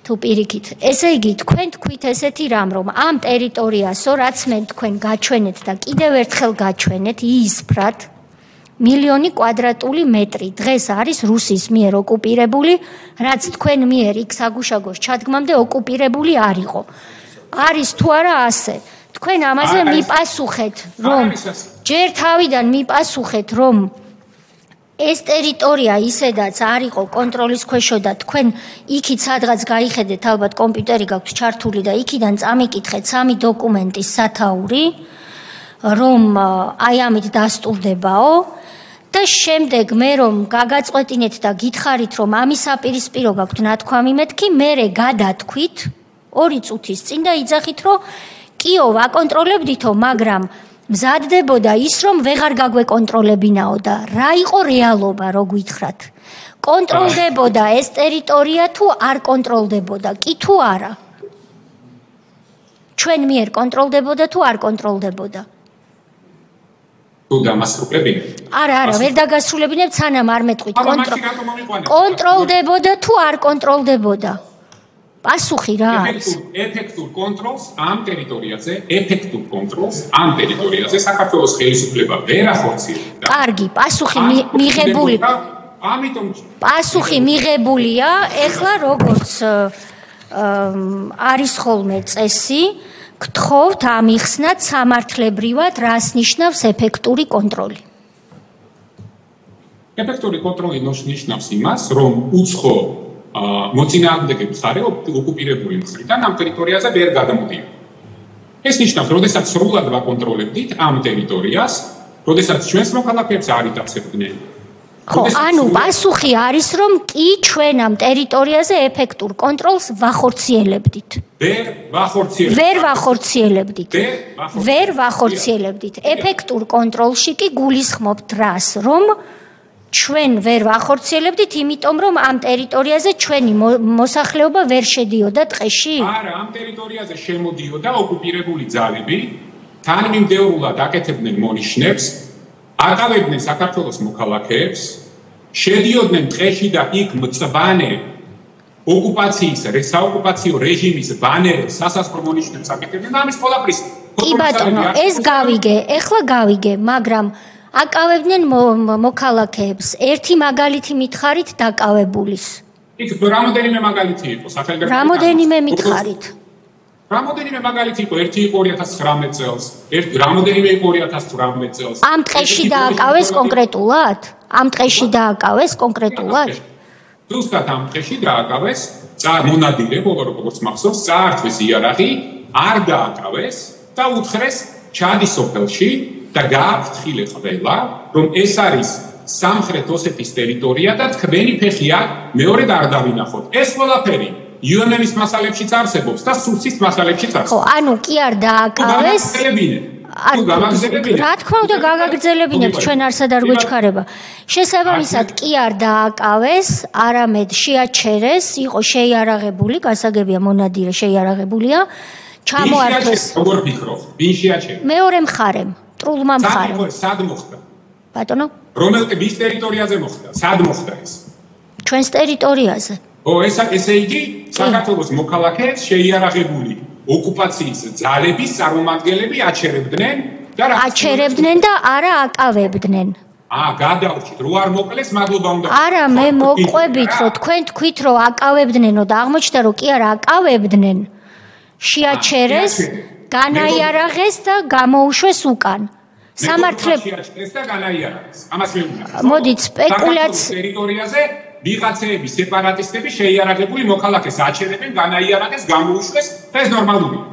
თუ პირიქით. ესე იგი თქვენ თქვით ესეთი რამ რომ ამ ტერიტორიასო რაც მე თქვენ გაჩვენეთ და კიდევ ერთხელ გაჩვენეთ იისფრად მილიონი კვადრატული მეტრი დღეს არის რუსის მიერ ოკუპირებული, რაც თქვენ მიერ იქ საგუშაგოს ჩადგმამდე ოკუპირებული არ იყო. არის თუ არა ასე? თქვენ ამაზე მიპასუხეთ, რომ ჯერ თავიდან მიპასუხეთ, რომ ეს ტერიტორია ისედაც არ იყო კონტროლის ქვეშ და თქვენ იქით სადღაც გაიხედეთ, ალბათ კომპიუტერი გაქვთ ჩართული და იქიდან წამიკითხეთ 3 დოკუმენტის სათაური, რომ აი ამით დასტურდებაო და შემდეგ მე რომ გაგაწყვეტინეთ და გითხარით, რომ ამის საპირისპირო გაქვთ ნათქვამი მეთქი, მერე გადათქვით 2 წუთის წინ და იძახით, რომ კიო ვაკონტროლებდითო, მაგრამ მზადდებოდა ის, რომ ვეღარ გაგვეკონტროლებინაო და რა იყო რეალობა, რო გითხრათ? კონტროლდებოდა ეს ტერიტორია თუ არ კონტროლდებოდა? კი თუ არა? ჩვენ მიერ კონტროლდებოდა თუ არ კონტროლდებოდა? თუ დამასრულებინებ? არა, ვერ დაგასრულებინებ, სანამ არ მეტყვით. კონტროლდებოდა თუ არ კონტროლდებოდა? პასუხი რა არის? ეფექტურ კონტროლს ამ ტერიტორიაზე, საქართველოს ხელისუფლება ვერ ახორციელებდა. კარგი, პასუხი მიღებული. ამიტომ პასუხი მიღებულია, ეხლა როგორც არის ხოლმე წესი, გთხოვთ ამიხსნათ სამართლებრივად, რას ნიშნავს ეფექტური კონტროლი. ეფექტური კონტროლი ნიშნავს იმას, რომ უცხო მოწინააღმდეგე მხარე ოკუპირებული მხრიდან ამ ტერიტორიაზე ვერ გადამოდიან. ეს ნიშნავს, როდესაც სრულად ვაკონტროლებდით ამ ტერიტორიას, როდესაც ჩვენს მოქალაქეებს არ იტაცებდნენ. ხო, ანუ პასუხი არის, რომ კი ჩვენ ამ ტერიტორიაზე ეფექტურ კონტროლს ვახორციელებდით. ვერ ვახორციელებდით. ეფექტურ კონტროლში კი გულისხმობთ რას, რომ ჩვენ ვერ ვახორციელებდით, იმიტომ რომ ამ ტერიტორიაზე ჩვენი მოსახლეობა ვერ შედიოდა ტყეში? არა, ამ ტერიტორიაზე შემოდიოდა ოკუპირებული ძალები, თანმიმდევრულად აკეთებდნენ მონიშნებს, აკავებდნენ საქართველოს მოქალაქეებს, შედიოდნენ ტყეში და იქ მწვანე ოკუპაციის, საოკუპაციო რეჟიმის ბანერებს, სასაზღვრო მონიშნებს აკეთებდნენ და ამის ყველაფრის. კი ბატონო, ეს გავიგე, ეხლა გავიგე, მაგრამ აკავებდნენ მოქალაქეებს. ერთი მაგალითი მითხარით დაკავებულის. იქ რამოდენიმე მაგალითი იყო, სახელმწიფო. რამოდენიმე მითხარით. რამოდენიმე მაგალითი იყო, ერთი იყო 2019 წელს, რამოდენიმე იყო 2018 წელს. ამ ტყეში დააკავეს კონკრეტულად? ამ ტყეში დააკავეს კონკრეტულად? ზუსტად ამ ტყეში დააკავეს, მონადირე, როგორც მახსოვს, წაართვეს იარაღი, არ დააკავეს და უთხრეს ჩადის სოფელში და გააფრთხილე ყველა, რომ ეს არის სამხრეთ ოსეთის ტერიტორია და თქვენი ფეხი აქ მეორედ არ დავინახოთ. ეს ყველაფერი UN-ის მასალებშიც არსებობს და სუსის მასალებშიც არსებობს. ხო, ანუ კი არ დააკავეს. რა თქმა უნდა, გაგაგრძელებინებთ, ჩვენ არსად არ გვეჩქარება. შესაბამისად, კი არ დააკავეს, არამედ შეაჩერეს, იყო შეიარაღებული, გასაგებია მონადირე შეიარაღებულია, ჩამოართვეს. როგორ ფიქრობ? ვინ შეაჩერეს? მეორე მხარემ, ტრულმა მხარემ. სად მოხდა? ბატონო? ვის ტერიტორიაზე მოხდა? სად მოხდა ეს? ჩვენს ტერიტორიაზე. ესე იგი, საქართველოს მოქალაქეებს შეიარაღებული ოკუპაციის ძალების წარმომადგენლები აჩერებდნენ და არა აკავებდნენ. გადავრჩით, რო არ მოკლეს, მადლობა უნდა. არა, მე მოყვებით, რომ თქვენ თქვით, რომ აკავებდნენო და აღმოჩნდა, რომ კი არა აკავებდნენ. შეაჩერეს, განაიარაღეს და გამოუშვეს უკან. სამართლებრივად და განაიარაღეს. ამას მე ვუნა. მოდით, სპეკულაცია ტერიტორიაზე ვიღაცეები, სეპარატისტები შეიარაღებული მოქალაქეს აჩერებენ, განაიარაღეს, გამოუშვეს, ეს ნორმალურია.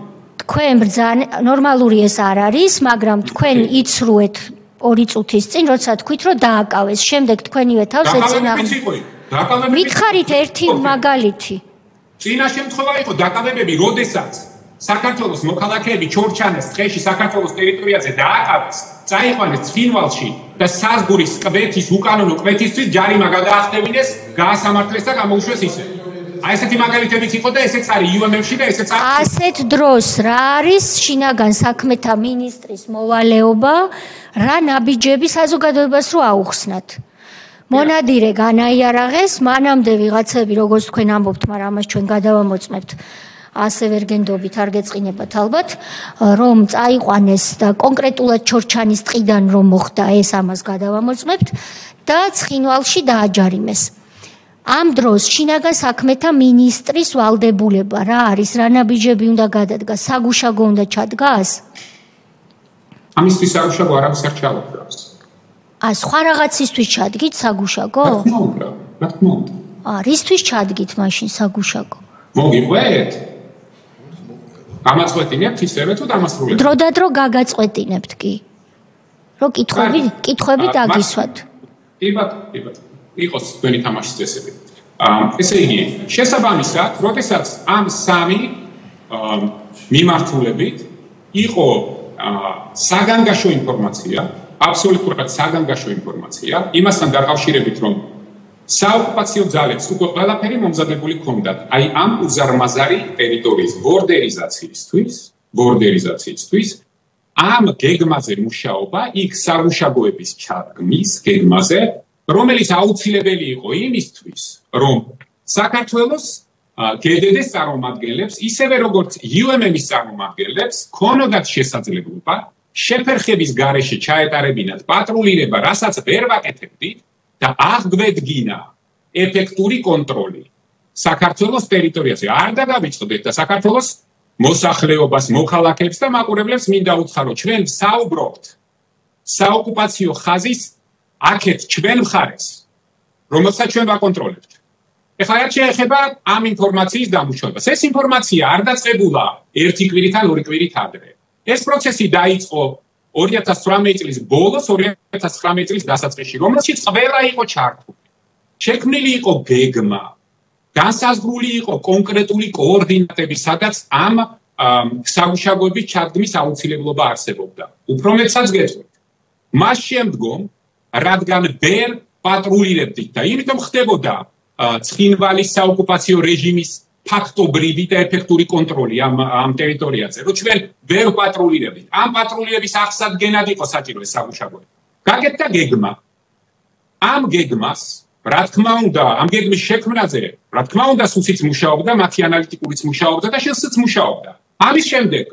თქვენ ბრძანა ნორმალური ეს არ არის, მაგრამ თქვენ იცრუეთ 2 წუთის წინ, როცა თქვით, რომ დააკავეს, შემდეგ თქვენივე თავს ეწინააღმდეგეთ. მითხარით ერთი მაგალითი. წინა შემთხვევა იყო დაკავებები, როდესაც საქართველოს მოქალაქეები ჩორჩანეს ტყეში საქართველოს ტერიტორიაზე დააკავეს, წაიყვანეს ცხინვალში და საზღვრის კვეთის უკანონო კვეთისთვის ჯარიმა გადაახტევინეს, გაასამართლეს და გამოუშვეს ისე. აი ესეთი მაგალითებიც იყო და ესეც არის UN-ში და ესეც არის. ასეთ დროს რა არის შინაგან საქმეთა მინისტრის მოვალეობა, რა ნაბიჯები საზოგადოებას რო აუხსნათ. მონადირე განაიარაღეს, მანამდე ვიღაცები, როგორც თქვენ ამბობთ, მაგრამ ამას ჩვენ გადავამოწმებთ. ასე ვერ გენდობით, არ გეწყინებათ ალბათ, რომ წაიყვანეს და კონკრეტულად ჩორჩანის ტყიდან რომ მოხდა ეს ამას გადავამოწმებთ და ცხინვალში დააჯარიმეს. ამ დროს შინაგან საქმეთა მინისტრის ვალდებულება რა არის, რა ნაბიჯები უნდა გადადგა, საგუშაგო უნდა ჩადგას? ამისთვის საგუშაგო არავის არ ჩაუდგას. სხვა რაღაცისთვის ჩადგით საგუშაგო? რა თქმა უნდა. რისთვის ჩადგით მაშინ საგუშაგო? მოგიყვეთ? გამაწყვეტინებთ ისევე თუ დამასრულებთ? დროდადრო გაგაწყვეტინებთ კი. რომ კითხვები დაგისვათ. კი ბატონო. იყოს თქვენი თამაშის წესები. ესე იგი, შესაბამისად, როდესაც ამ სამი მიმართულებით იყო საგანგაშო ინფორმაცია, აბსოლუტურად საგანგაშო ინფორმაცია, იმასთან დაკავშირებით, რომ საოკუპაციო ძალებს უკვე ყველაფერი მომზადებული ჰქონდათ, აი ამ უზარმაზარი ტერიტორიის ბორდერიზაციისთვის, ამ გეგმაზე მუშაობა, იქ საგუშაგოების ჩადგმის გეგმაზე, რომელიც აუცილებელი იყო იმისთვის, რომ საქართველოს GDD-ს წარმომადგენლებს, ისევე როგორც UMM-ის წარმომადგენლებს, ქონოდათ შესაძლებლობა შეფერხების გარეშე ჩაეტარებინათ პატრულირება, რასაც ვერ ვაკეთებდით და აღგვედგინა ეფექტური კონტროლი საქართველოს ტერიტორიაზე. არ დაგავიწყდეთ და საქართველოს მოსახლეობას, მოქალაქეებს და მაყურებლებს მინდა უთხრა, ჩვენ საუბრობთ საოკუპაციო ხაზის აქეთ ჩვენ მხარეს, რომელსაც ჩვენ ვაკონტროლებთ. ეხლა რაც შეეხება ამ ინფორმაციის დამუშავებას. ეს ინფორმაცია არ დაწყებულა ერთი კვირით ან ორი კვირით ადრე. ეს პროცესი დაიწყო 2018 წლის ბოლოს, 2019 წლის დასაწყისში, რომელშიც ყველა იყო ჩართული. შექმნილი იყო გეგმა, განსაზღვრული იყო კონკრეტული კოორდინატები, სადაც ამ საგუშაგოების ჩადგმის აუცილებლობა არსებობდა. უფრო მეტსაც გეტყვით. მას შემდგომ რადგან ვერ პატრულირებდით და იმიტომ ხდებოდა ცხინვალის საოკუპაციო რეჟიმის ფაქტობრივი და ეფექტური კონტროლი ამ ტერიტორიაზე, რომ ჩვენ ვერ პატრულირებდით. ამ პატრულირების აღსადგენად იყო საჭირო ეს საგუშაგოები. გაკეთდა გეგმა. ამ გეგმას, რა თქმა უნდა, ამ გეგმის შექმნაზე, რა თქმა უნდა, სუსიც მუშაობდა, მათი ანალიტიკურიც მუშაობდა და შესაძაც მუშაობდა. ამის შემდეგ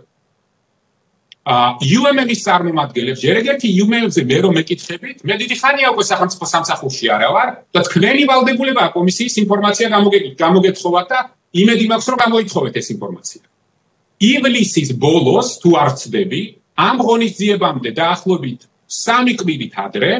UMM-ის წარმომადგენლებს, ჯერ ერთი UMM-ზე მე რომ მეკითხებით, მე დიდი ხანია უკვე სახელმწიფო სამსახურში არა ვარ და თქვენი ვალდებულებაა კომისიის ინფორმაცია გამოგეთხოვათ და იმედი მაქვს რომ გამოითხოვეთ ეს ინფორმაცია. ივლისის ბოლოს თუ არ ვცდები, ამ ღონისძიებამდე დაახლოებით 3 კვირით ადრე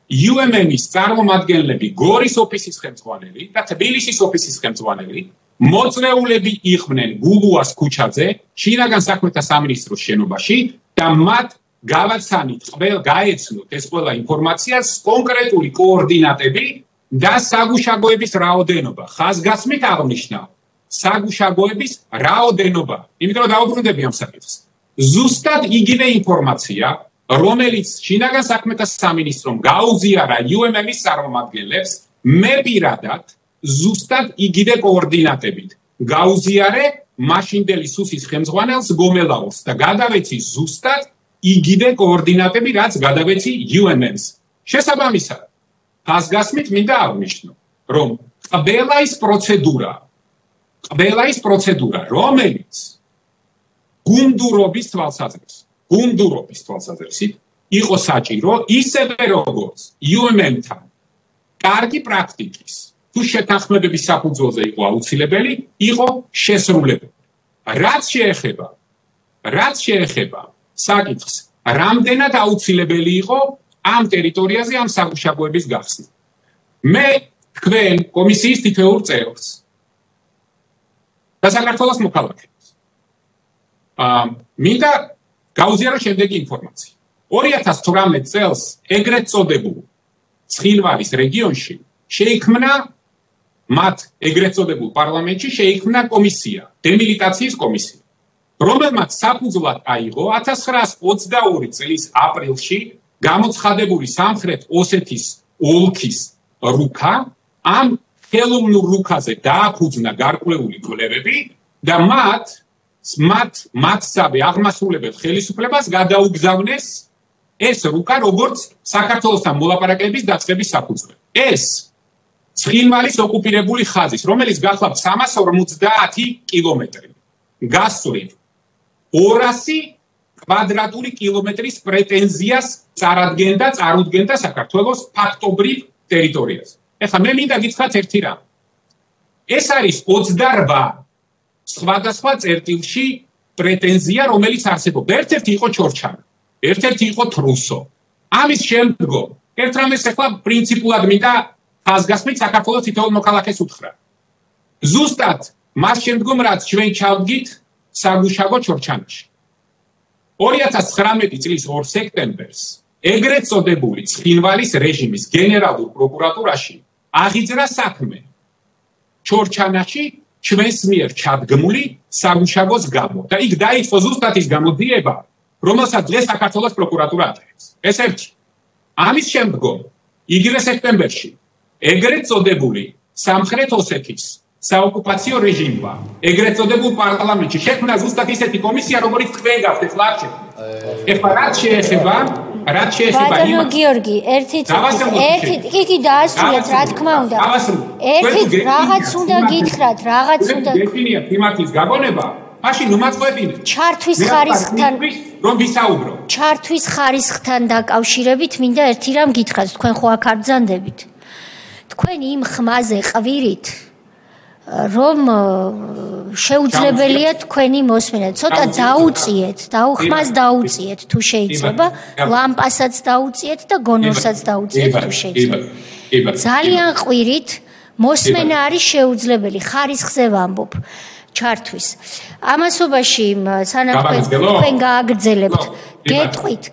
UMM-ის წარმომადგენლები გორის ოფისის ხელმძღვანელი და თბილისის ოფისის ხელმძღვანელი მოწვეულები იყვნენ გულუას ქუჩაზე, შინაგან საქმეთა სამინისტროს შენობაში და მათ გავაცანით, გაეცნოთ ეს ყველა ინფორმაცია, კონკრეტული კოორდინატები და საგუშაგოების რაოდენობა. ხაზგასმით აღნიშნა საგუშაგოების რაოდენობა. იმიტომ რომ დაუბრუნდები ამ საკითხს. ზუსტად იგივე ინფორმაცია, რომელიც შინაგან საქმეთა სამინისტრომ გაუზიარა UMM-ის წარმომადგენლებს, მე პირადად ზუსტად იგივე კოორდინატებით გაუზიარე მაშინდელი სუსის ხელმძღვანელს გომელაურს და გადავეცი ზუსტად იგივე კოორდინატები, რაც გადავეცი UMM-ს. შესაბამისად, ხაზგასმით მინდა აღნიშნო, რომ ყველა ის პროცედურა, რომელიც გუნდურობის თვალსაზრისით იყო საჭირო, ისევე როგორც UMM-თან კარგი პრაქტიკის თუ შეთანხმებების საფუძველზე იყო აუცილებელი, იყო შესრულებული. რაც შეეხება საკითხს, რამდენად აუცილებელი იყო ამ ტერიტორიაზე ამ საგუშაგოების გახსნა. მე თქვენ კომისიის თითოეულ წევრს და საქართველოს მოქალაქეებს მინდა გაუზიარო შემდეგი ინფორმაცია. 2018 წელს ეგრეთ წოდებულ ცხინვალის რეგიონში შეიქმნა მათ ეგრეთ წოდებულ პარლამენტში შეიქმნა კომისია, დემილიტაციის კომისია, რომელმაც საფუძვლად აიღო 1922 წლის აპრილში გამოცხადებული სამხრეთ ოსეთის ოლქის რუკა, ამ ხელოვნურ რუკაზე დააფუძნა გარკვეული კვლევები და მათსავე აღმასრულებელ ხელისუფლებას გადაუგზავნეს ეს რუკა როგორც საქართველოსთან მოლაპარაკების დაწყების საფუძველი. ეს ცხინვალის ოკუპირებული ხაზის, რომელიც გახლავთ 350 კილომეტრი. გასწვრივ 200 კვადრატული კილომეტრის პრეტენზიას წარუდგენდა საქართველოს ფაქტობრივ ტერიტორიაზე. ეხლა მე მინდა გითხრათ ერთი რამ. ეს არის 28 სხვადასხვა წერტილში პრეტენზია, რომელიც არსებობდა. ერთ-ერთი იყო ჩორჩანა, ერთ-ერთი იყო თრუსო. ამის შემდგომ ერთ რამეს ეხლა პრინციპულად მინდა ხაზგასმით საქართველოს თითოეულ მოქალაქეს უთხრა. ზუსტად მას შემდგომ რაც ჩვენ ჩავდგით საგუშაგო ჩორჩანაში. 2019 წლის 2 სექტემბერს ეგრეთ წოდებული ცხინვალის რეჟიმის გენერალურ პროკურატურაში აღიძრა საქმე ჩორჩანაში ჩვენს მიერ ჩადგმული საგუშაგოს გამო და იქ დაიწყო ზუსტად ის გამოძიება, რომელსაც დღეს საქართველოს პროკურატურა ატარებს. ეს ერთი. ამის შემდგომ იგივე სექტემბერში ეგრეთ წოდებული სამხრეთ ოსეთის საოკუპაციო რეჟიმმა ეგრეთ წოდებულ პარლამენტში შექმნა ზუსტად ისეთი კომისია, როგორც თქვენ გაქვთ ეხლა არ შექმნა. ეხლა რაც შეეხება ბატონო გიორგი, ერთი კი დაასრულეთ, რა თქმა უნდა. ერთი რაღაც უნდა გითხრათ, რაღაც უნდა დეფინიათ იმართის გაგონება, მაშინ ნუ მაწყვეტინეთ. ჩართვის ხარისხთან რომ ვისაუბრო. ჩართვის ხარისხთან დაკავშირებით მინდა ერთი რამ გითხრათ, თქვენ ხო აქ არ ბრძანდებით. თქვენ იმ ხმაზე ყვირით რომ შეუძლებელია თქვენი მოსმენა. ცოტა დაუწიეთ, ხმას დაუწიეთ თუ შეიძლება, ლამპასაც დაუწიეთ და გონორსაც დაუწიეთ თუ შეიძლება. ძალიან ყვირით მოსმენა არის შეუძლებელი, ხარისხზე ვამბობ. ჩართვის. ამასობაში სანამ თქვენ გააგრძელებთ,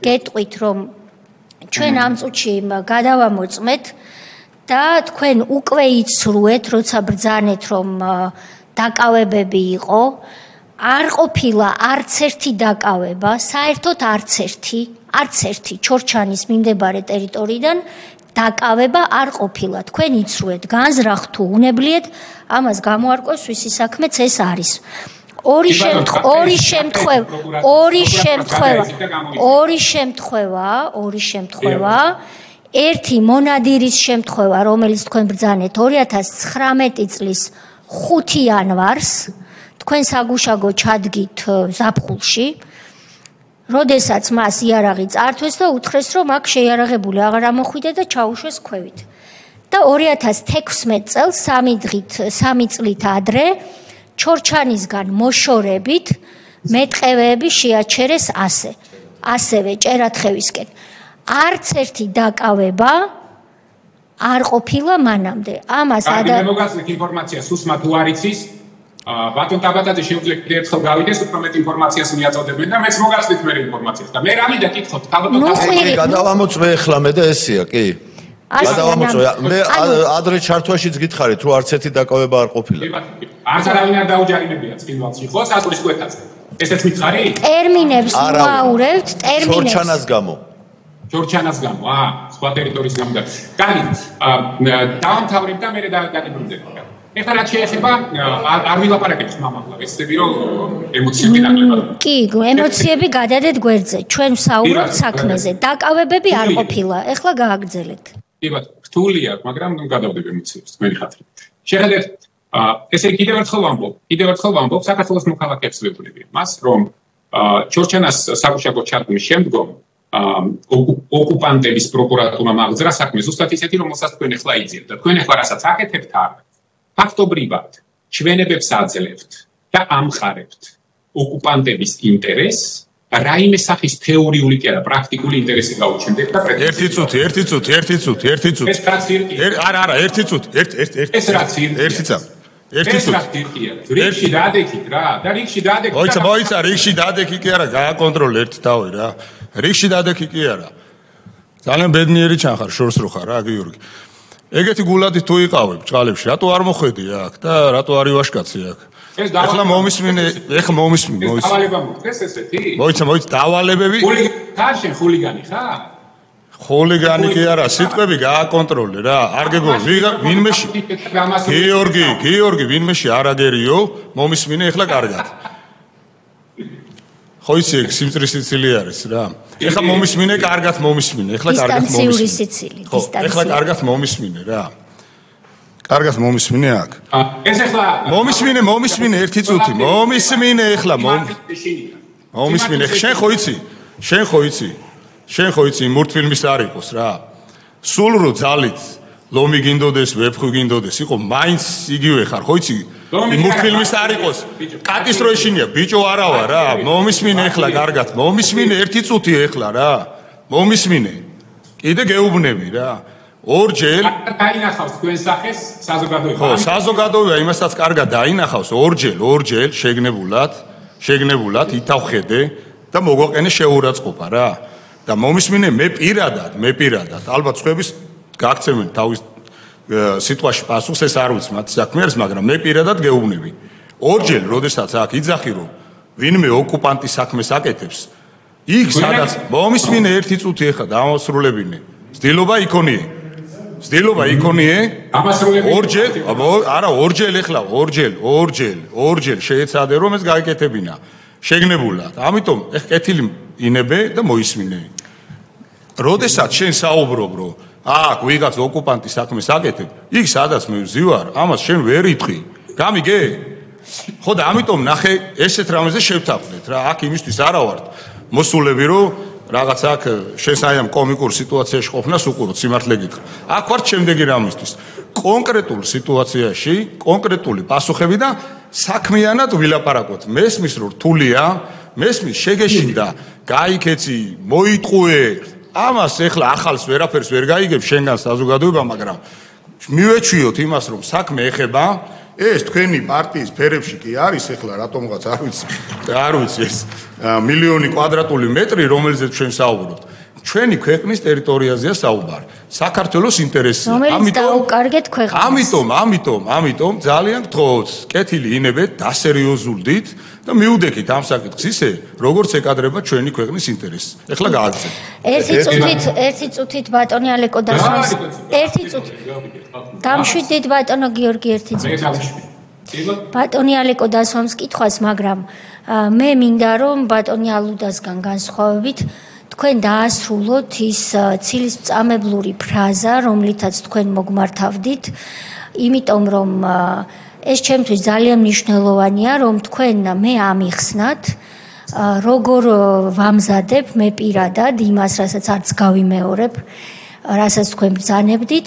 გეტყვით რომ ჩვენ ამ წუთში გადავამოწმეთ და თქვენ უკვე იცრუეთ, როცა ბრძანეთ რომ დაკავებები იყო, არ ყოფილა არც ერთი დაკავება, საერთოდ არც ერთი ჩორჩანის მიმდებარე ტერიტორიიდან დაკავება არ ყოფილა. თქვენ იცრუეთ, განზრახ თუ უნებლიეთ, ამას გამოარკვევს ვისი საქმეც ეს არის. ორი შემთხვევა ერთი მონადირის შემთხვევა, რომელიც თქვენ ბრძანეთ 2019 წლის 5 იანვარს, თქვენ საგუშაგო ჩადგით ზაფხულში, როდესაც მას იარაღი წართვეს და უთხრეს, რომ აქ შეიარაღებული აღარ ამოხვიდე და ჩაუშვეს ქვევით. და 2016 წელს 3 წლით ადრე ჩორჩანისგან მოშორებით მეტყევეები შეაჩერეს ასევე ჭერათხევისკენ. არც ერთი დაკავება არ ყოფილა მანამდე. ამას მოგაცნით ინფორმაციას უსმა თუ არ იცის, ბატონ ტაბატაძე შეუძლია ერთხელ გავიდეს, უფრო მეტ ინფორმაციას მიაწოდებენ და მეც მოგაცნით მე ინფორმაციას და მე რა მინდა კითხოთ, ტაბატაძე გადავამოწმე ახლა მე და ესია, კი. გადავამოწმე. მე ადრე ჩართვაშიც გითხარით, რომ არც ერთი დაკავება არ ყოფილა. არც არავინ არ დაუჯარიმებია წინვალში, ხო, საზღვრის კვეთაზე. ესეც მითხარი? ტერმინებს ვაურევთ, ჩორჩანას გამო, სხვა ტერიტორიის გამო. კარგი, დავამთავრებ და მე დაგიბრუნდები. ეხლა რაც შეეხება არ ვილაპარაკებ ხმამაღლა, ვეცდები რომ ემოციები დაგიყვანო. კი, ემოციები გადადეთ გვერდზე. ჩვენ ვსაუბრობთ საქმეზე. დაკავებები არ ყოფილა. ეხლა გააგრძელეთ. კი ბატონო, რთულია, მაგრამ ნუ გადავდები ემოციებს, თქვენი ხათრით. შეხედეთ, ესე კიდევ ერთხელ ვამბობ, საქართველოს მოქალაქეებს ვეუბნები მას, რომ ჩორჩანას საგუშაგო ჩადგმის შემდგომ ოკუპანტების პროკურატურამ აღძრა საქმე ზუსტად ისეთი, რომელსაც თქვენ ახლა იძიებთ და თქვენ ახლა რასაც აკეთებთ არ ფაქტობრივად ჩვენებებს აძლევთ და ამხარებთ ოკუპანტების ინტერესს, რაიმე სახის თეორიული კი არა, პრაქტიკული ინტერესი გაუჩნდეთ და ერთი წუთი. ეს რაც ირკია. არა, ერთი წუთი. ეს რაც ირკია. რიგში დადექით რა, და რიგში დადექით. მოიცა, რიგში დადექი კი არა, გააკონტროლე ერთი თავი რა. რიგში დადექი კი არა. ძალიან ბედნიერი ჩანხარ, შორს რო ხარ რა, გიორგი. ეგეთი გულადი თუ იყავებ ჭყალებში, რატო არ მოხვედი აქ და რატო არ ივაშკაცი აქ? ეხლა მომისმინე. დავალება მოხდეს ესეთი? მოიცა, დავალებები. ხულიგანი ხარ? ხულიგანი კი არა, სიტყვები გააკონტროლე რა. არ გეგო, ვინმეში. გიორგი, ვინმეში არ აგერიო, მომისმინე ეხლა კარგად. ხო იცი ეგ სიმწრის სიცილი არის რა. ეხლა მომისმინე, კარგად მომისმინე, ეხლა კარგად მომისმინე. დისტანციური სიცილი, ეხლა კარგად მომისმინე რა. კარგად მომისმინე აქ. ეს ახლა მომისმინე ერთი წუთი. მომისმინე ახლა მომისმინე. შენ ხო იცი მულტფილმის არ იყოს რა. სულ რო ძალით ლომი გინდოდეს, ვეფხვი გინდოდეს, იყო მაინც იგივე ხარ, ხო იცი? მულტფილმის არ იყოს. კატის რო ეშინია, ბიჭო არა ვარ რა. მომისმინე ახლა კარგად. მომისმინე ერთი წუთი ახლა რა. მომისმინე. კიდე გეუბნები რა. ორჯერ დაინახავს თქვენ სახეს საზოგადოება. ხო, საზოგადოება იმასაც კარგად დაინახავს ორჯერ შეგნებულად ითავხედე და მოგვაყენე შეურაცხყოფა რა. და მომისმინე მე პირადად, ალბათ სხვების გაგცემენ თავის სიტყვაში პასუხს, ეს არ ვიცი მათ საქმეებს, მაგრამ მე პირადად გეუბნები. ორჯერ, როდესაც აქ იძახი რომ ვინმე ოკუპანტის საქმეს აკეთებს, იქ სადაც მომისმინე ერთი წუთი ახლა დამასრულებინე. ცდილობა იქონიე. ორჯერ შეეცადე რომ ეს გაიკეთებინა. შეგნებულად. ამიტომ ეხ კეთილი ინებე და მოისმინე. როდესაც შენ საუბრობ რომ აქ ვიღაც ოკუპანტის საქმეს აკეთებ, იქ სადაც მე ვზივარ, ამას შენ ვერ იტყვი. გამიგე? ხო და ამიტომ ნახე ესეთ რამეზე შევთანხმდეთ რა. აქ იმისთვის არა ვართ მოსულები რომ რაღაც აქ შენ საერთოდ კომიკურ სიტუაციაში ყოფნას უყუროთ, სიმართლე გითხრა. აქ ვართ შემდეგი რამისთვის. კონკრეტულ სიტუაციაში, კონკრეტული პასუხები და საქმიანად ვილაპარაკოთ. მესმის რომ რთულია, მესმის შეგეშინდა, გაიქეცი, მოიტყუე. ამას ეხლა ახალს ვერაფერს ვერ გაიგებ შენგან საზოგადოება, მაგრამ მივეჩვიოთ იმას, რომ საქმე ეხება ეს თქვენი პარტიის ფერებში კი არის ეხლა რატომღაც არ ვიცი ეს მილიონი კვადრატული მეტრი, რომელზეც ჩვენ საუბრობთ. ჩვენი ქვეყნის ტერიტორიაზეა საუბარი. საქართველოს ინტერესია. ამიტომ ძალიან გთხოვთ, კეთილი ინებეთ, დასერიოზულდით და მიუდექით ამ საკითხს ისე, როგორც ეკადრება ჩვენი ქვეყნის ინტერესს. ეხლა გააგრძელეთ. ერთი წუთით ბატონი ალეკო დასვამს. ერთი წუთი. დამშვიდით ბატონო გიორგი ერთი წუთი. ბატონი ალეკო დასვამს კითხვას, მაგრამ მე მინდა რომ ბატონი ალუდასგან განსხვავებით თქვენ დაასრულოთ ის ცილის წამებლური ფრაზა, რომლითაც თქვენ მოგმართავდით, იმიტომ რომ ეს ჩემთვის ძალიან მნიშვნელოვანია, რომ თქვენ მე ამიხსნათ, როგორ ვამზადებ მე პირადად იმას, რასაც არც გავიმეორებ, რასაც თქვენ ბრძანებდით,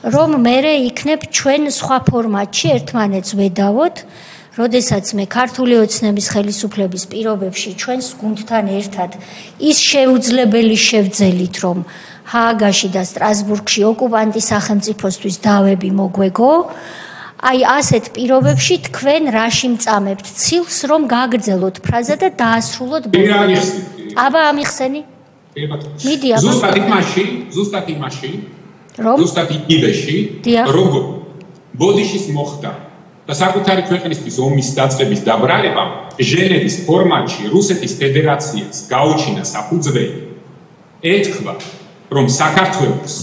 რომ მე იქნებ ჩვენ სხვა ფორმატში ერთმანეთს ვედავოთ, როდესაც მე ქართული ოცნების ხელისუფლების პირობებში ჩვენს გუნდთან ერთად ის შეუძლებელი შევძელით, რომ ჰააგაში და სტრასბურგში ოკუპანტის სახელმწიფოსთვის დავები მოგვეგო, აი ასეთ პირობებში თქვენ რაში მწამებთ ცილს, რომ გააგრძელოთ ფრაზა და დაასრულოთ ბოლომდე. აბა ამიხსენი? მიდი აბა. ზუსტად იმაში, ზუსტად იდეში, როგორ ბოდიშის მოხდა და საკუთარი ქვეყნისთვის ომის დაწყების დაბრალება ჟენევის ფორმატში რუსეთის ფედერაციას გაუჩინა საფუძველი, ეთქვა, რომ საქართველოს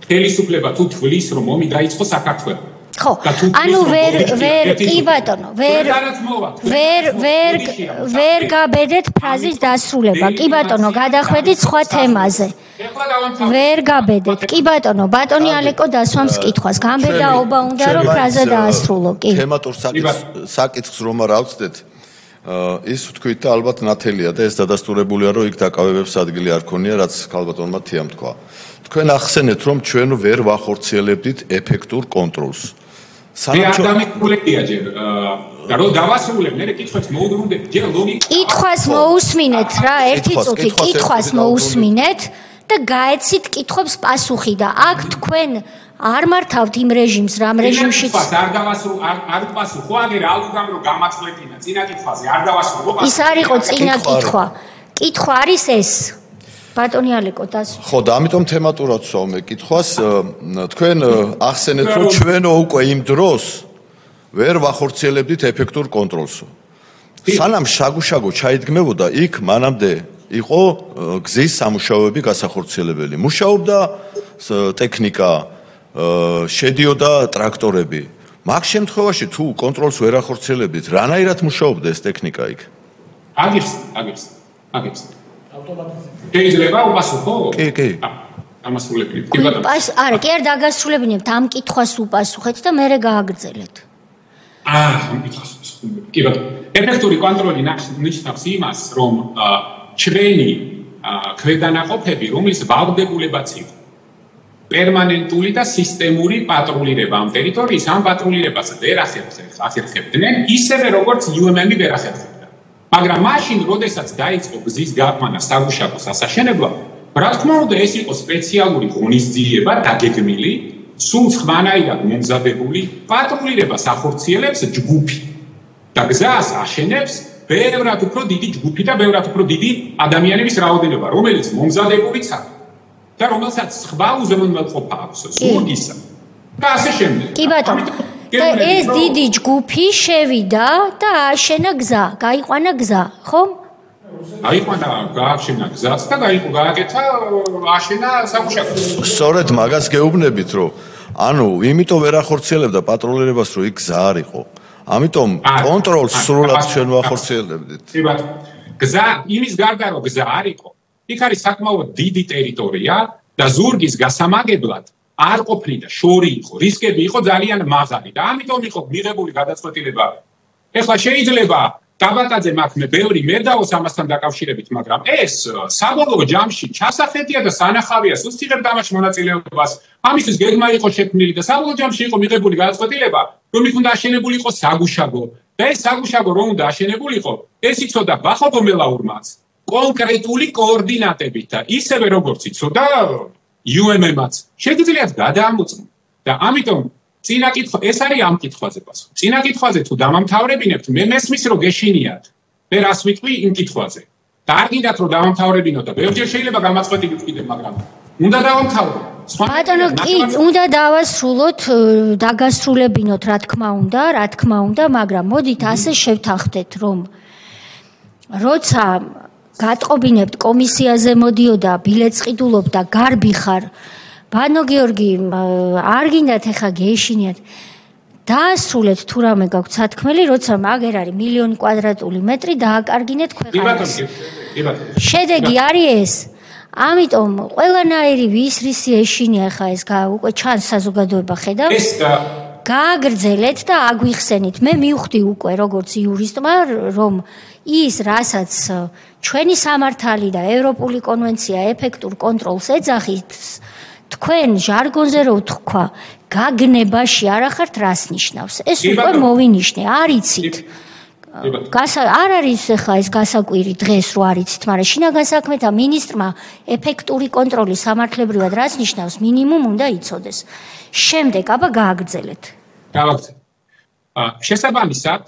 ხელისუფლება თუ თვლის, რომ ომი დაიწყო საქართველოს. ხო, ანუ კი ბატონო, ვერ გაბედეთ ფრაზის დასრულება. კი ბატონო, გადახვედით სხვა თემაზე. ვერ გაბედეთ. კი ბატონო, ბატონი ალეკო დასვამს კითხვას. გამბედაობა უნდა რომ ფრაზა დაასრულო. კი. თემატურ საკითხს რომ არ ავწდეთ, ის ვთქვით და ალბათ ნათელია და ეს დადასტურებულია, რომ იქ დაკავებებს ადგილი არ ქონია, რაც ქალბატონმა თიამ თქვა. თქვენ ახსენეთ, რომ ჩვენ ვერ ვახორციელებდით ეფექტურ კონტროლს. კითხვას მოусმინეთ რა, ერთი წუთი კითხვას მოусმინეთ და გაეცით კითხვებს პასუხი და აქ თქვენ არ მართავთ იმ რეჟიმს, რამ რეჟიმშიც არ პასუხო, აგერ ალუგამ რომ გამაწყვეტინა წინა კითხვაზე, არ დავასრულო. ის არ იყო წინა კითხვა. კითხვა არის ეს. ბატონი ალეკო დასვა. ხო და ამიტომ თემატურად ვსვამ მე კითხვას, თქვენ ახსენეთ, რომ ჩვენო უკვე იმ დროს ვერ ვახორციელებდით ეფექტურ კონტროლს. სანამ შაგუშაგო ჩაიდგმებოდა, იქ მანამდე იყო გზის სამუშაოები გასახორციელებელი. მუშაობდა ტექნიკა, შედიოდა ტრაქტორები. მაგ შემთხვევაში თუ კონტროლს ვერ ახორციელებდით, რანაირად მუშაობდა ეს ტექნიკა იქ? აგებს. შეიძლება უპასუხო? კი. დამასრულებინებთ. არა, კი არ დაგასრულებინებთ, ამ კითხვას უპასუხეთ და მერე გააგრძელეთ. ამ კითხვას კი ბატონო. ეფექტური კონტროლი ნიშნავს იმას, რომ ჩვენი ქვედანაყოფები, რომლის ვალდებულებაც იყო პერმანენტული და სისტემური პატრულირება ამ ტერიტორიის, ამ პატრულირებას ვერ ახერხებდნენ, ისევე როგორც UMM-ი ვერ ახერხებდა. მაგრამ მაშინ, როდესაც დაიწყო გზის გაყვანა საგუშაგოს ასაშენებლად, რა თქმა უნდა, ეს იყო სპეციალური ღონისძიება დაგეგმილი, სულ სხვანაირად მომზადებული პატრულირებას ახორციელებს ჯგუფი. და გზას აშენებს ბევრად უფრო დიდი ჯგუფი და ბევრად უფრო დიდი ადამიანების რაოდენობა, რომელიც მომზადებულიც არის. და რომელსაც სხვა უზრუნველყოფა აქვს ზურგისა და ასე შემდეგ. კი ბატონო. და ეს დიდი ჯგუფი შევიდა და აშენა გზა, გაიყვანა გზა, ხო? გაიყვანა, გააშენა გზაც და გააკეთა აშენა საგუშაგო. სწორედ მაგას გეუბნებით, რომ ანუ იმიტომ ვერ ახორციელებდა პატრულირებას, რომ იქ გზა არ იყო. ამიტომ კონტროლს სრულად ჩვენ ვახორციელებდით. კი ბატონო. გზა იმის გარდა რომ გზა არ იყო, იქ არის საკმაოდ დიდი ტერიტორია და ზურგის გასამაგებლად არ ყოფნიდა შორი იყო, რისკები იყო ძალიან მაღალი და ამიტომ იყო მიღებული გადაწყვეტილება. ეხლა შეიძლება დაბატაძე მაქვს ბევრი მერდაოს ამასთან დაკავშირებით, მაგრამ ეს საბოლოო ჯამში ჩასახედია და სანახავია სუსტიღებდა ამაში მონაწილეობას. ამისთვის გეგმა იყო შექმნილი და საბოლოო ჯამში იყო მიღებული გადაწყვეტილება, რომ იქ უნდა აშენებულიყო საგუშაგო. და ეს საგუშაგო რომ უნდა აშენებულიყო, ეს იცოდა ბახო გომელაურმაც კონკრეტული კოორდინატებით და ისევე როგორც იცოდა UMM-აც შეგიძლიათ გადაამოწმო. და ამიტომ წინა კითხვა, ეს არის ამ კითხვაზე პასუხი. წინა კითხვაზე თუ დამამთავრებინებთ, მე მესმის რომ გეშინიათ. მე რას ვიტყვი იმ კითხვაზე. და არ გინდათ რომ დამამთავრებინოთ და ბევრჯერ შეიძლება გამაწყვეტილი ვკიდე, მაგრამ უნდა დავამთავრებო. ბატონო, კი, უნდა დავასრულოთ, დაგასრულებინოთ, რა თქმა უნდა, მაგრამ მოდით ასე შევთანხმდეთ, რომ როცა გატყობინებთ კომისიაზე მოდიოდა, ბილეთს ყიდულობდა, გარბი ხარ. ბანო გიორგი, არ გინდათ ეხა გეშინიათ. დაასრულეთ თუ რამე გაქვთ სათქმელი, როცა მაგერ არის მილიონი კვადრატული მეტრი დააკარგინეთ ქვეყანას. შედეგი არის ეს. ამიტომ ყველანაირი ვის ეშინია ხა ეს უკვე ჩანს საზოგადოება ხედავს. გააგრძელეთ და აგვიხსენით. მე მივხვდი უკვე როგორც იურისტმა, რომ ის რასაც ჩვენი სამართალი და ევროპული კონვენცია ეფექტურ კონტროლს ეძახის, თქვენ ჟარგონზე რო ვთქვა, გაგნებაში არ ახართ რას ნიშნავს. ეს უკვე მოვინიშნე, არ იცით. არ არის ხა ეს გასაკვირი დღეს რო არ იცით, მაგრამ შინაგან საქმეთა მინისტრმა ეფექტური კონტროლი სამართლებრივად რას ნიშნავს, მინიმუმ უნდა იცოდეს. შემდეგ აბა გააგრძელეთ. გავაგრძელეთ. შესაბამისად,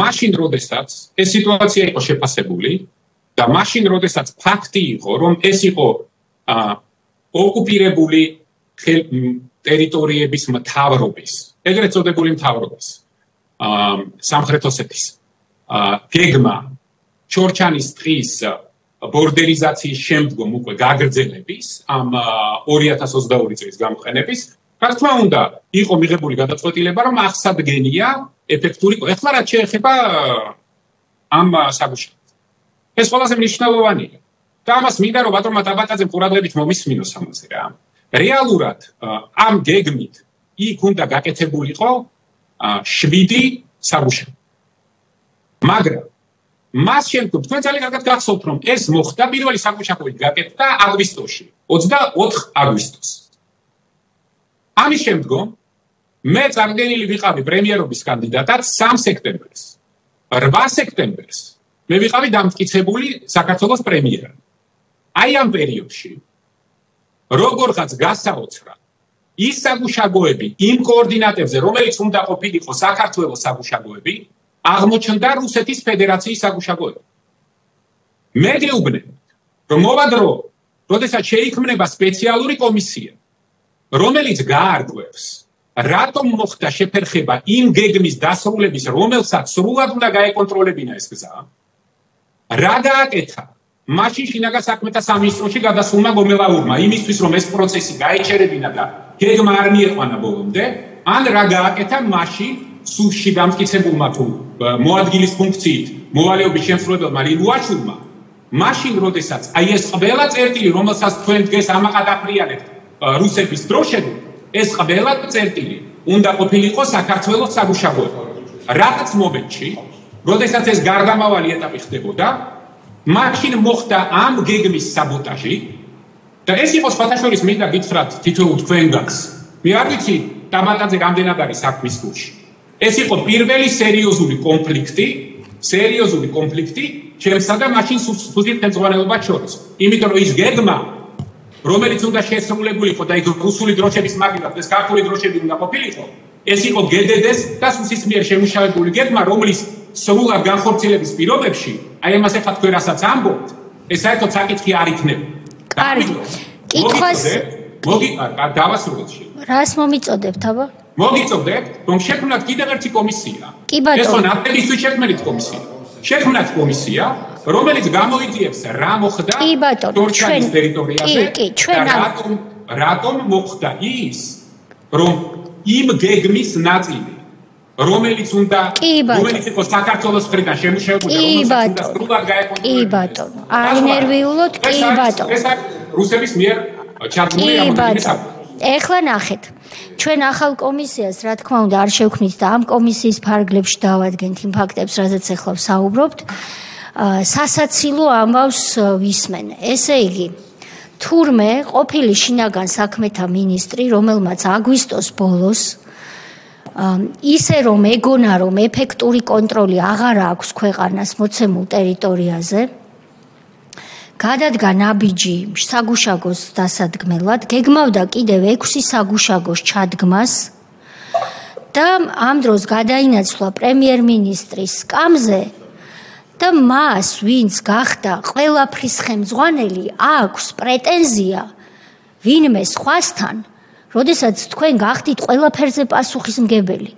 მაშინ როდესაც ეს სიტუაცია იყო შეფასებული და მაშინ როდესაც ფაქტი იყო, რომ ეს იყო ოკუპირებული ტერიტორიების მთავრობის, ეგრეთ წოდებული მთავრობის, სამხრეთ ოსეთის გეგმა ჩორჩანის ტყის ბორდერიზაციის შემდგომ უკვე გაგრძელების ამ 2022 წლის გამოყენების, რა თქმა უნდა, იყო მიღებული გადაწყვეტილება, რომ აღსადგენია ეფექტური. ეხლა რაც შეეხება ამ საგუშაგოს. ეს ყველაზე მნიშვნელოვანია. და ამას მინდა რომ ბატონმა დაბატაძემ ყურადღებით მომისმინოს ამაზე რა. რეალურად ამ გეგმით იქ უნდა გაკეთებულიყო 7 საგუშაგო. მაგრამ მას შემდგომ თქვენ ძალიან კარგად გახსოვთ, რომ ეს მოხდა პირველი საგუშაგოით გაკეთდა აგვისტოში, 24 აგვისტოს. ამის შემდგომ მე წარდგენილი ვიყავი პრემიერობის კანდიდატად 3 სექტემბერს. 8 სექტემბერს მე ვიყავი დამტკიცებული საქართველოს პრემიერად. აი ამ პერიოდში როგორღაც გასაოცრა ის საგუშაგოები იმ კოორდინატებზე, რომელიც უნდა ყოფილიყო საქართველოს საგუშაგოები, აღმოჩნდა რუსეთის ფედერაციის საგუშაგოები. მე გეუბნები, რომ მოვა დრო, როდესაც შეიქმნება სპეციალური კომისია, რომელიც გაარკვევს, რატომ მოხდა შეფერხება იმ გეგმის დასრულების, რომელსაც სრულად უნდა გაეკონტროლებინა ეს გზა, რა გააკეთა მაშინ შინაგან საქმეთა სამინისტროში გადასულმა გომელაურმა, იმისთვის რომ ეს პროცესი გაეჩერებინა და გეგმა არ მieყვანა ბოლომდე, ან რა გააკეთა მაშინ სულში დამტკიცებულმა თუ მოადგილის ფუნქციით მოვალეობის შემსრულებელმა ლილუაშვილმა, მაშინ როდესაც აი ეს ყველა წერტილი რომელსაც თქვენ დღეს ამაყადაფრიანებთ რუსების დროშებით ეს ყველა წერტილი უნდა ყოფილიყო საქართველოს საგუშაგოებო რაღაც მომენტში როდესაც ეს გარდამავალი ეტაპი ხდებოდა მაშინ მოხდა ამ გეგმის საბოტაჟი და ეს იყო სხვათაშორის მინდა გითხრათ თითოეულ თქვენგანს მე არ ვიცი დამატაძე რამდენად არის საქმის გულში ეს იყო პირველი სერიოზული კონფლიქტი ჩემსა და მაშინ სუსტ ხელმძღვანელობას შორის იმიტომ რომ ის გეგმა რომელიც უნდა შესრულებულიყო და იქ რუსული დროშების მაგივრად ეს ქართული დროშები უნდა ყოფილიყო ეს იყო გედედეს და სუსის მიერ შემუშავებული გეგმა რომლის სრულად განხორციელების პირობებში აი ამას ახლა თქვენ რასაც ამბობთ ეს საერთოდ საკითხი არ იქნება კარგი კითხვას დავასრულოთ რას მომიწოდებთ აბა მოგიწოდებთ რომ შექმნათ კიდევ ერთი კომისია ეს ხო ნაფტებისთვის შექმნილი კომისია შექმნათ კომისია რომელიც გამოიწვიებს რა მოხდა ჩვენ ტერიტორიაზე რატომ მოხდა ის რომ იმ გეგმის ნაწილი რომელიც იყო საქართველოს მხრიდან შემუშავებული რომელსაც უნდა სრულად გაეკონტროლებდეს კი ბატონო არ ნერვიულოთ კი ბატონო ეს რუსების მიერ ჩართული რამოდენიმე ეხლა ნახეთ ჩვენ ახალ კომისიას რა თქმა უნდა არ შევქმნით და ამ კომისიის ფარგლებში დავადგენთ იმ ფაქტებს რაზეც ახლა ვსაუბრობთ სასაცილო ამბავს ვისმენ ესე იგი თურმე ყოფილი შინაგან საქმეთა მინისტრი რომელმაც აგვისტოს ბოლოს ისე რომ ეგონა რომ ეფექტური კონტროლი აღარ აქვს ქვეყანას მოცემულ ტერიტორიაზე გადადგა ნაბიჯი საგუშაგოს დასადგმელად გეგმავდა კიდევ 6 საგუშაგოს ჩადგმას და ამ დროს გადაინაცვლა პრემიერ-მინისტრის სკამზე და მას ვინც გახდა ყველაფრის ხელმძღვანელი აქვს პრეტენზია ვინმე სხვასთან როდესაც თქვენ გახდით ყველაფერზე პასუხისმგებელი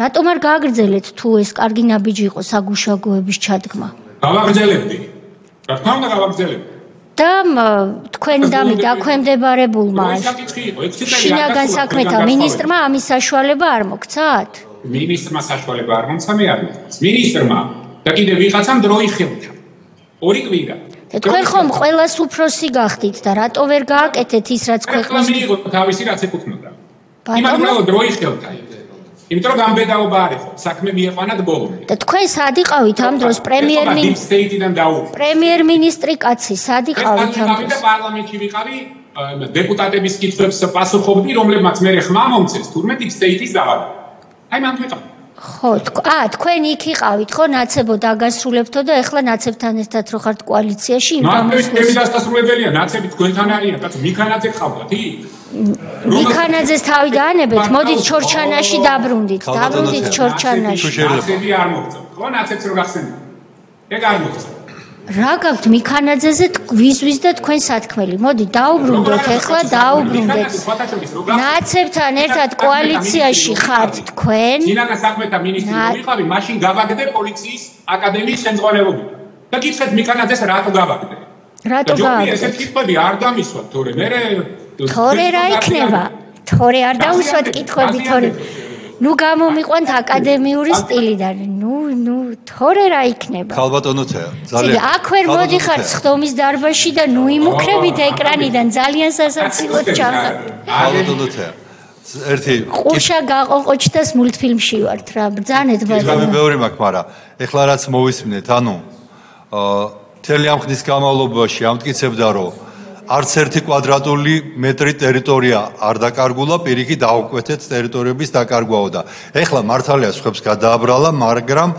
რატომ არ გააგრძელეთ თუ ეს კარგი ნაბიჯი იყო საგუშაგოების ჩადგმა გავაგრძელებდი რა თქმა უნდა გავაგრძელებდი და თქვენ დაქვემდებარებულმა შინაგან საქმეთა მინისტრმა ამის საშუალება არ მოგცათ მინისტრმა საშუალება არ მომცა მე არ მოგცეს მინისტრმა და კიდევ ვიღაცამ დრო იხელთა ორი კვირა თქვენ ხომ ყველას უფროსი გახდით და რატო ვერ გააკეთეთ ის რაც ქვეყნის მიიღო თავისი რაც ეკუთვნოდა იმათ რომ დრო იხელთა იმიტომ რომ გამბედაობა არ იყო საქმე მieყვანათ ბოლომდე და თქვენ სად იყავით ამ დროს პრემიერ-მინისტრი კაცი სად იყავით ამ დროს პარლამენტში ვიყავი დეპუტატების კითხვებს პასუხობდი რომლებმაც მე ხმა მომცეს თურმე deep state-ის დავალება აი მან ვიყავი ხო თქვენ იქ იყავით ხო ნაცებო დაგასრულებთო და ეხლა ნაცებთან ერთად რო ხართ კოალიციაში იმ გამოსვლას მე დასასრულებელია ნაცები თქვენთან არიან კაცო მიქანაძე ხავდათ იქ მიქანაძეს თავი დაანებეთ მოდით ჩორჩანაში დაბრუნდით ჩორჩანაში ნაცები არ მოგწევთ ხო ნაცებს რო გახსენებთ ეგ არ მოგწევთ რა გაქვთ მიქანაძეზე ვიზვის და თქვენ სათქმელი მოდი დაუბრუნდეთ ეხლა დაუბრუნდეთ ნაცებთან ერთად კოალიციაში ხართ თქვენ შინაგან საქმეთა მინისტრი ვიყავი მაშინ გავაგდე პოლიციის აკადემიის შემწყნელობით და გითხეთ მიქანაძეს რატო გავაგდე ესეთ კითხვები არ გამისვათ თორე მე თორე რა იქნება თორე არ დაუსვათ კითხვები თორე ნუ გამომიყვანთ აკადემიური სტილიდან ნუ თორე რა იქნება ხალბატონოთია ძალიან აქ ვერ მოდიხართ სხდომის დარბაზში და ნუ იმუქრებით ეკრანიდან ძალიან სასაცილოდ ჩახარ ხალბატონოთია ერთი ყუშა გაყოყოჩდას მულტფილმში ვართ რა ბრძანეთ ბატონო მეორე მაქვს მაგრამ ეხლა რაც მოვისმინეთ ანუ მთელი ამ ხნის განმავლობაში ამტკიცებდა რომ არც ერთი კვადრატული მეტრი ტერიტორია არ დაკარგულა, პირიქით დაუკვეთეთ ტერიტორიების დაკარგვაო და ეხლა მართალია სხვებს გადააბრალა, მაგრამ